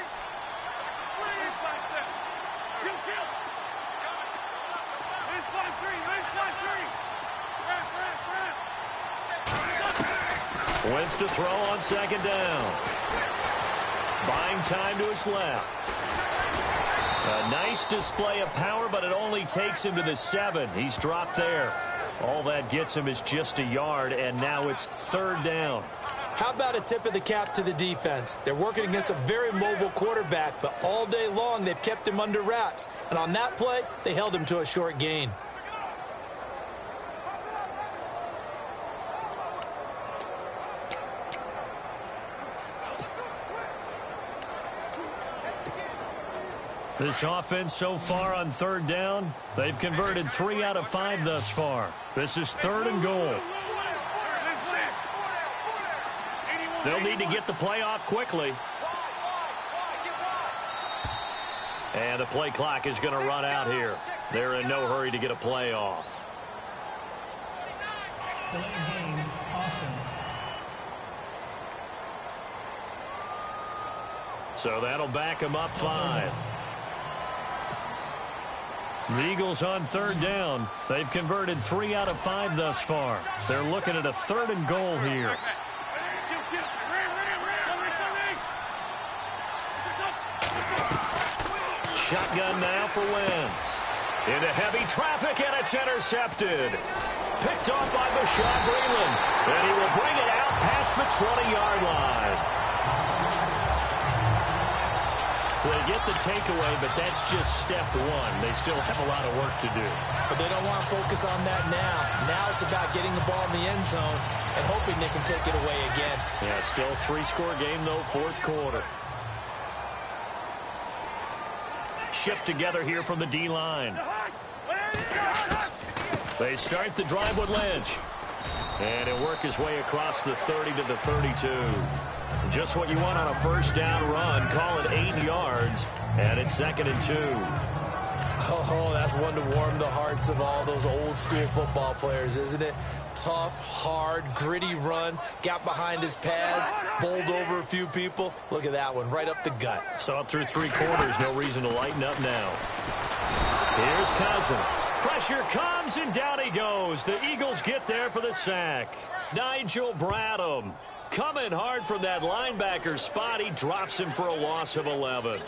Wentz to throw on 2nd down. Buying time to his left. A nice display of power, but it only takes him to the 7. He's dropped there. All that gets him is just a yard, and now it's 3rd down. How about a tip of the cap to the defense? They're working against a very mobile quarterback, but all day long they've kept him under wraps. And on that play, they held him to a short gain. This offense so far on 3rd down, they've converted 3 out of 5 thus far. This is 3rd and goal. They'll need to get the play off quickly. And the play clock is going to run out here. They're in no hurry to get a play off. Delayed game, offense. So that'll back them up 5. The Eagles on third down. They've converted 3 out of 5 thus far. They're looking at a 3rd and goal here. Shotgun now for Wentz. Into heavy traffic, and it's intercepted. Picked off by Bashaud Breeland. And he will bring it out past the 20-yard line. So they get the takeaway, but that's just step one. They still have a lot of work to do. But they don't want to focus on that now. Now it's about getting the ball in the end zone and hoping they can take it away again. Yeah, still 3-score game, though, 4th quarter. Shift together here from the D-line. They start the drive with Lynch. And he'll work his way across the 30 to the 32. Just what you want on a first down run. Call it 8 yards. And it's 2nd and 2. Oh, that's one to warm the hearts of all those old school football players, isn't it? Tough, hard, gritty run. Got behind his pads. Bowled over a few people. Look at that one, right up the gut. So up through 3 quarters, no reason to lighten up now. Here's Cousins. Pressure comes, and down he goes. The Eagles get there for the sack. Nigel Bradham coming hard from that linebacker spot. He drops him for a loss of 11.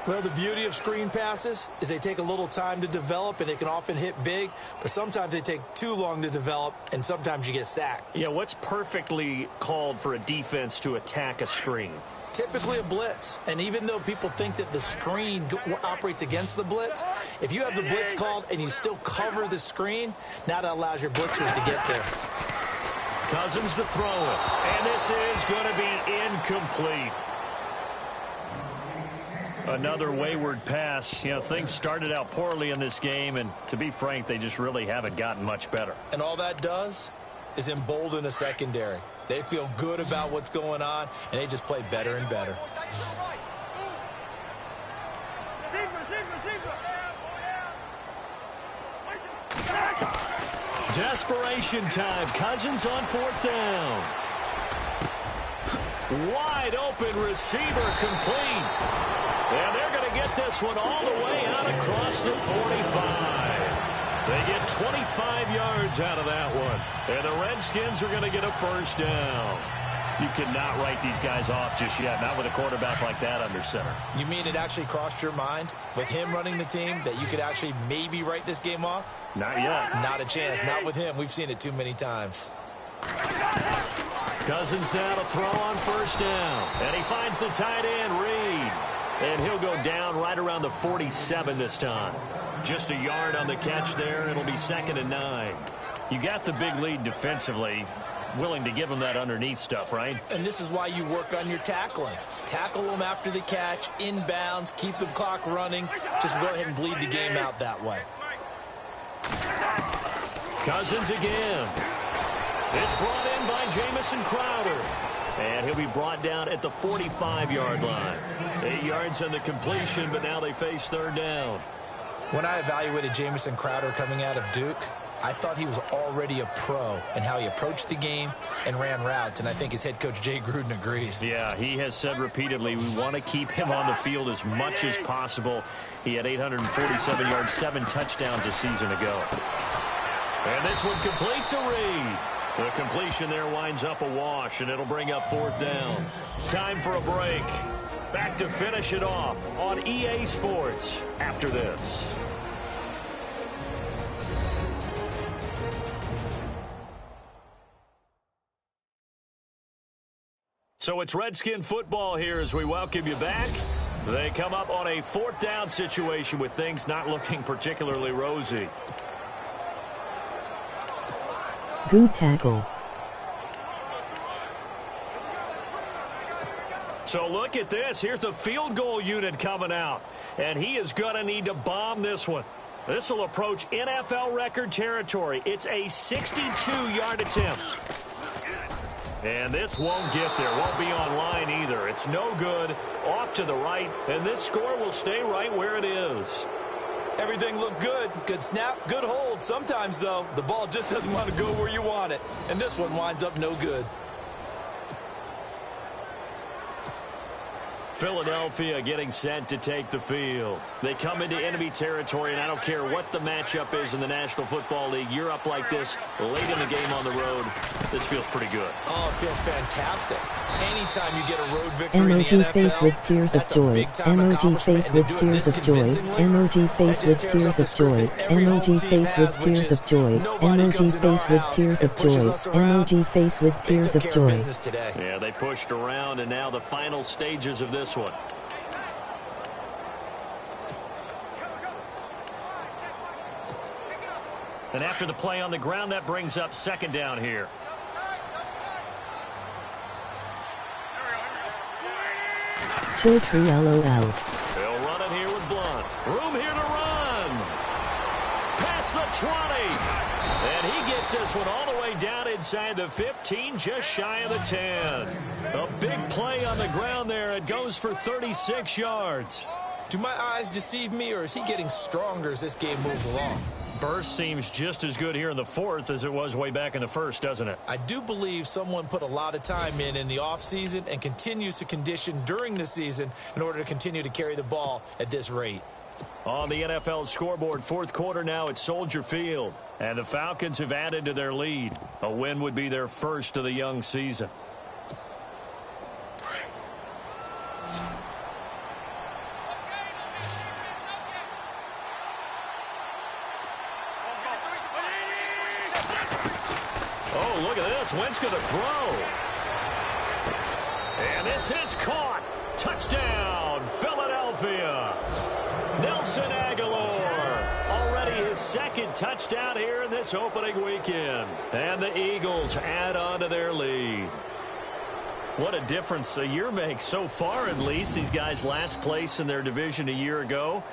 Well, the beauty of screen passes is they take a little time to develop, and they can often hit big, but sometimes they take too long to develop, and sometimes you get sacked. Yeah, what's perfectly called for a defense to attack a screen? Typically a blitz, and even though people think that the screen operates against the blitz, if you have the blitz called and you still cover the screen, now that allows your blitzers to get there. Cousins to throw it, and this is going to be incomplete. Another wayward pass. You know, things started out poorly in this game, and to be frank, they just really haven't gotten much better. And all that does is embolden a secondary. They feel good about what's going on, and they just play better and better. Desperation time. Cousins on 4th down. Wide open receiver complete. And they're going to get this one all the way out across the 45. They get 25 yards out of that one. And the Redskins are going to get a first down. You cannot write these guys off just yet, not with a quarterback like that under center. You mean it actually crossed your mind with him running the team that you could actually maybe write this game off? Not yet. Not a chance. Not with him. We've seen it too many times. Cousins now to throw on first down. And he finds the tight end, Reed. And he'll go down right around the 47 this time. Just a yard on the catch there. It'll be 2nd and 9. You got the big lead defensively. Willing to give them that underneath stuff, right? And this is why you work on your tackling. Tackle them after the catch, inbounds, keep the clock running. Just go ahead and bleed the game out that way. Cousins again. It's brought in by Jamison Crowder. And he'll be brought down at the 45-yard line. 8 yards on the completion, but now they face 3rd down. When I evaluated Jamison Crowder coming out of Duke, I thought he was already a pro in how he approached the game and ran routes, and I think his head coach Jay Gruden agrees. Yeah, he has said repeatedly we want to keep him on the field as much as possible. He had 847 yards, 7 touchdowns a season ago. And this one complete to Reed. The completion there winds up a wash, and it'll bring up 4th down. Time for a break. Back to finish it off on EA Sports after this. So it's Redskin football here as we welcome you back. They come up on a 4th down situation with things not looking particularly rosy. Good tackle. So look at this. Here's the field goal unit coming out. And he is going to need to bomb this one. This will approach NFL record territory. It's a 62-yard attempt. And this won't get there. Won't be on line either. It's no good. Off to the right. And this score will stay right where it is. Everything looked good. Good snap, good hold. Sometimes, though, the ball just doesn't want to go where you want it. And this one winds up no good. Philadelphia getting set to take the field. They come into enemy territory, and I don't care what the matchup is in the National Football League. You're up like this late in the game on the road. This feels pretty good. Oh, it feels fantastic. Anytime you get a road victory in the Emoji NFL, face with tears of joy. Emoji face with tears of joy. Emoji face with tears of joy. Emoji face with tears of joy. Emoji face with tears of joy. Emoji face with tears of joy. Yeah, they pushed around, and now the final stages of this one. And after the play on the ground, that brings up second down here. Chill true LOL. They'll run it here with Blunt. Room here to run. Past the 20. And he gets this one all the way down inside the 15, just shy of the 10. A big play on the ground there. It goes for 36 yards. Do my eyes deceive me, or is he getting stronger as this game moves along? Burst seems just as good here in the fourth as it was way back in the first, doesn't it? I do believe someone put a lot of time in the offseason and continues to condition during the season in order to continue to carry the ball at this rate. On the NFL scoreboard, fourth quarter now at Soldier Field. And the Falcons have added to their lead. A win would be their first of the young season. Oh, look at this. Wentz going to throw. And this is caught. Touchdown, Philadelphia. Nelson Aguilar. Already his second touchdown here in this opening weekend. And the Eagles add on to their lead. What a difference a year makes so far, at least. These guys last place in their division a year ago.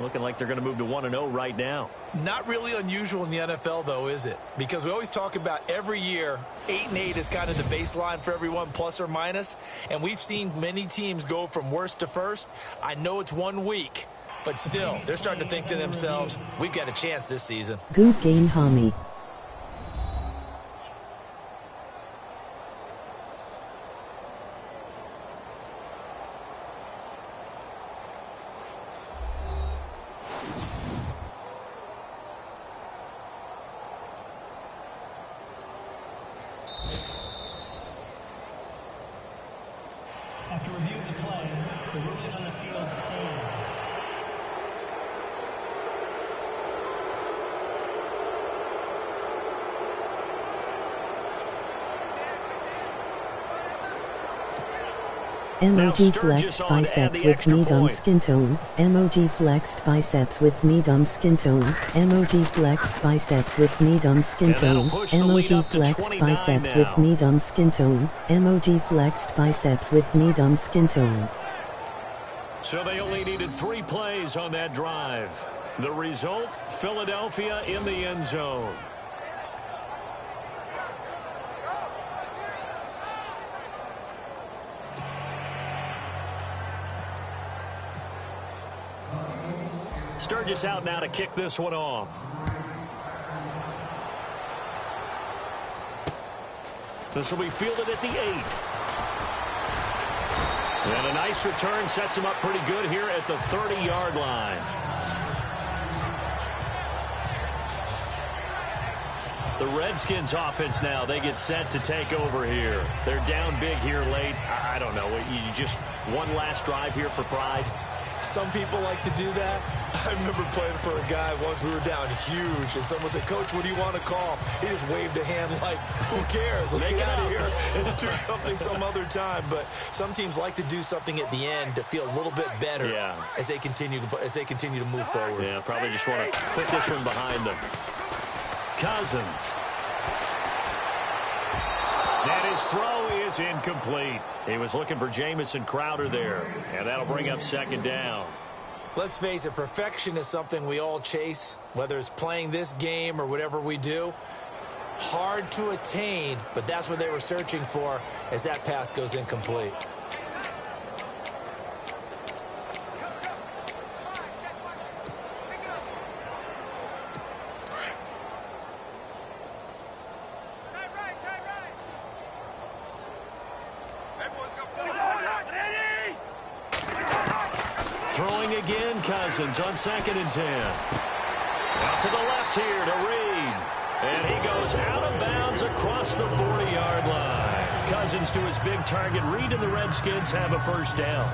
Looking like they're going to move to 1-0 right now. Not really unusual in the NFL, though, is it? Because we always talk about every year, 8-8 is kind of the baseline for everyone, plus or minus. And we've seen many teams go from worst to first. I know it's 1 week, but still, they're starting to think to themselves, we've got a chance this season. Good game, homie. After review of the play, the ruling on the field stands. Emoji flexed biceps with medium skin tone. Emoji flexed biceps with medium skin tone. Emoji flexed biceps with medium skin tone. Emoji flexed biceps with medium skin tone. Emoji flexed biceps with medium skin tone. So they only needed 3 plays on that drive. The result, Philadelphia in the end zone. Sturgis out now to kick this one off. This will be fielded at the 8. And a nice return sets him up pretty good here at the 30-yard line. The Redskins offense now, they get set to take over here. They're down big here late. I don't know. You just one last drive here for pride. Some people like to do that. I remember playing for a guy once. We were down huge, and someone said, "Coach, what do you want to call?" He just waved a hand like, "Who cares? Let's get out of here and do something some other time." But some teams like to do something at the end to feel a little bit better as they continue to move forward. Yeah, probably just want to put this one behind them. Cousins. And his throw is incomplete. He was looking for Jamison Crowder there, and that'll bring up second down. Let's face it, perfection is something we all chase, whether it's playing this game or whatever we do. Hard to attain, but that's what they were searching for as that pass goes incomplete. Throwing again, Cousins on 2nd and 10. Out to the left here to Reed. And he goes out of bounds across the 40-yard line. Cousins to his big target. Reed and the Redskins have a first down.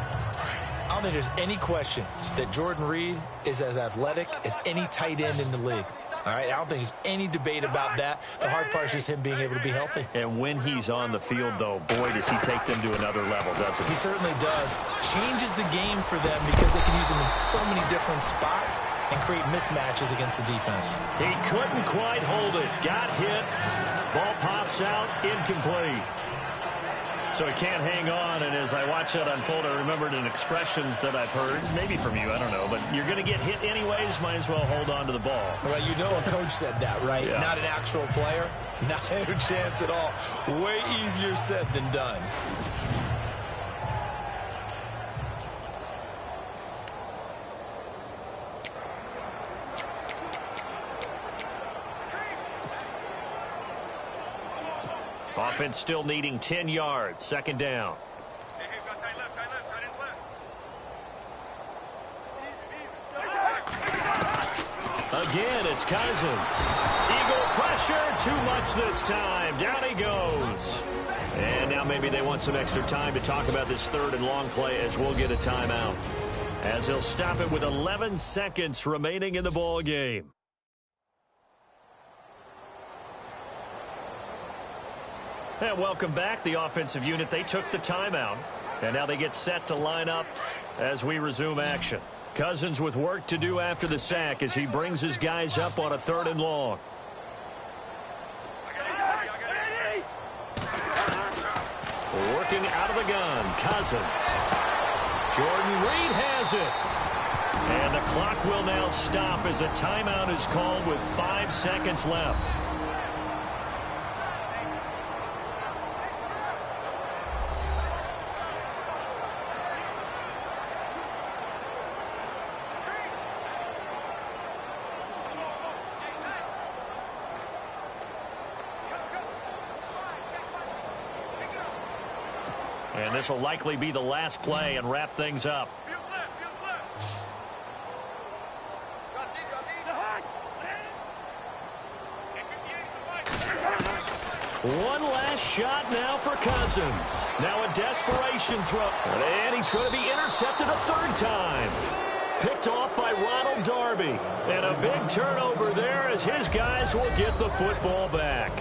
I don't think there's any question that Jordan Reed is as athletic as any tight end in the league. All right, I don't think there's any debate about that. The hard part is just him being able to be healthy. And when he's on the field, though, boy, does he take them to another level, doesn't he? He certainly does. Changes the game for them because they can use him in so many different spots and create mismatches against the defense. He couldn't quite hold it. Got hit. Ball pops out. Incomplete. So he can't hang on, and as I watch that unfold, I remembered an expression that I've heard, maybe from you, I don't know, but you're going to get hit anyways, might as well hold on to the ball. Well, you know a coach said that, right? Yeah. Not an actual player. Not a chance at all. Way easier said than done. Offense still needing 10 yards. 2nd down. Again, it's Cousins. Eagle pressure. Too much this time. Down he goes. And now maybe they want some extra time to talk about this 3rd and long play as we'll get a timeout. As he'll stop it with 11 seconds remaining in the ball game. And welcome back, the offensive unit. They took the timeout, and now they get set to line up as we resume action. Cousins with work to do after the sack as he brings his guys up on a 3rd and long. Working out of the gun, Cousins. Jordan Reed has it. And the clock will now stop as a timeout is called with 5 seconds left. And this will likely be the last play and wrap things up. One last shot now for Cousins. Now a desperation throw. And he's going to be intercepted a 3rd time. Picked off by Ronald Darby. And a big turnover there as his guys will get the football back.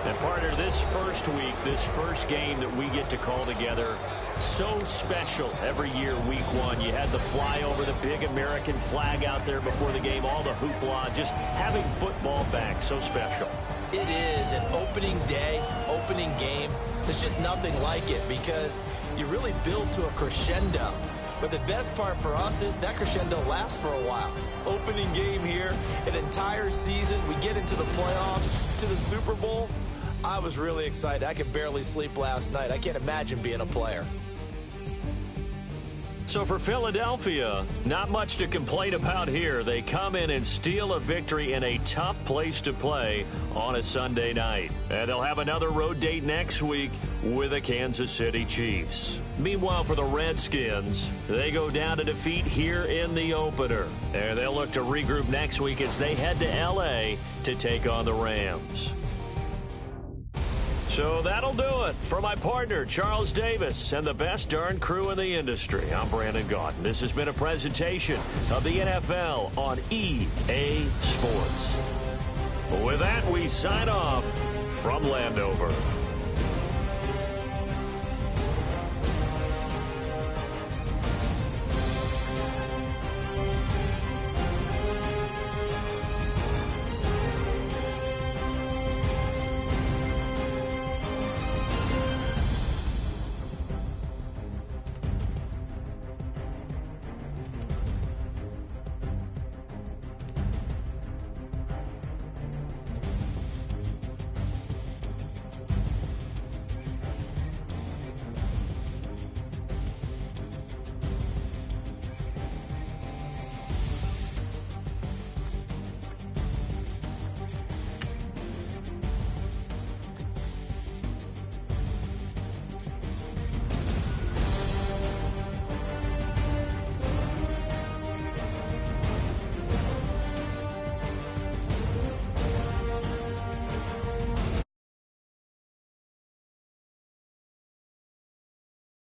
And partner, this first week, this first game that we get to call together, so special every year, week 1. You had the flyover, the big American flag out there before the game, all the hoopla, just having football back, so special. It is an opening day, opening game. There's just nothing like it because you really build to a crescendo. But the best part for us is that crescendo lasts for a while. Opening game here, an entire season, we get into the playoffs, to the Super Bowl. I was really excited. I could barely sleep last night. I can't imagine being a player. So for Philadelphia, not much to complain about here. They come in and steal a victory in a tough place to play on a Sunday night. And they'll have another road date next week with the Kansas City Chiefs. Meanwhile, for the Redskins, they go down to defeat here in the opener. And they'll look to regroup next week as they head to L.A. to take on the Rams. So that'll do it. For my partner, Charles Davis, and the best darn crew in the industry, I'm Brandon Gaudin. This has been a presentation of the NFL on EA Sports. With that, we sign off from Landover.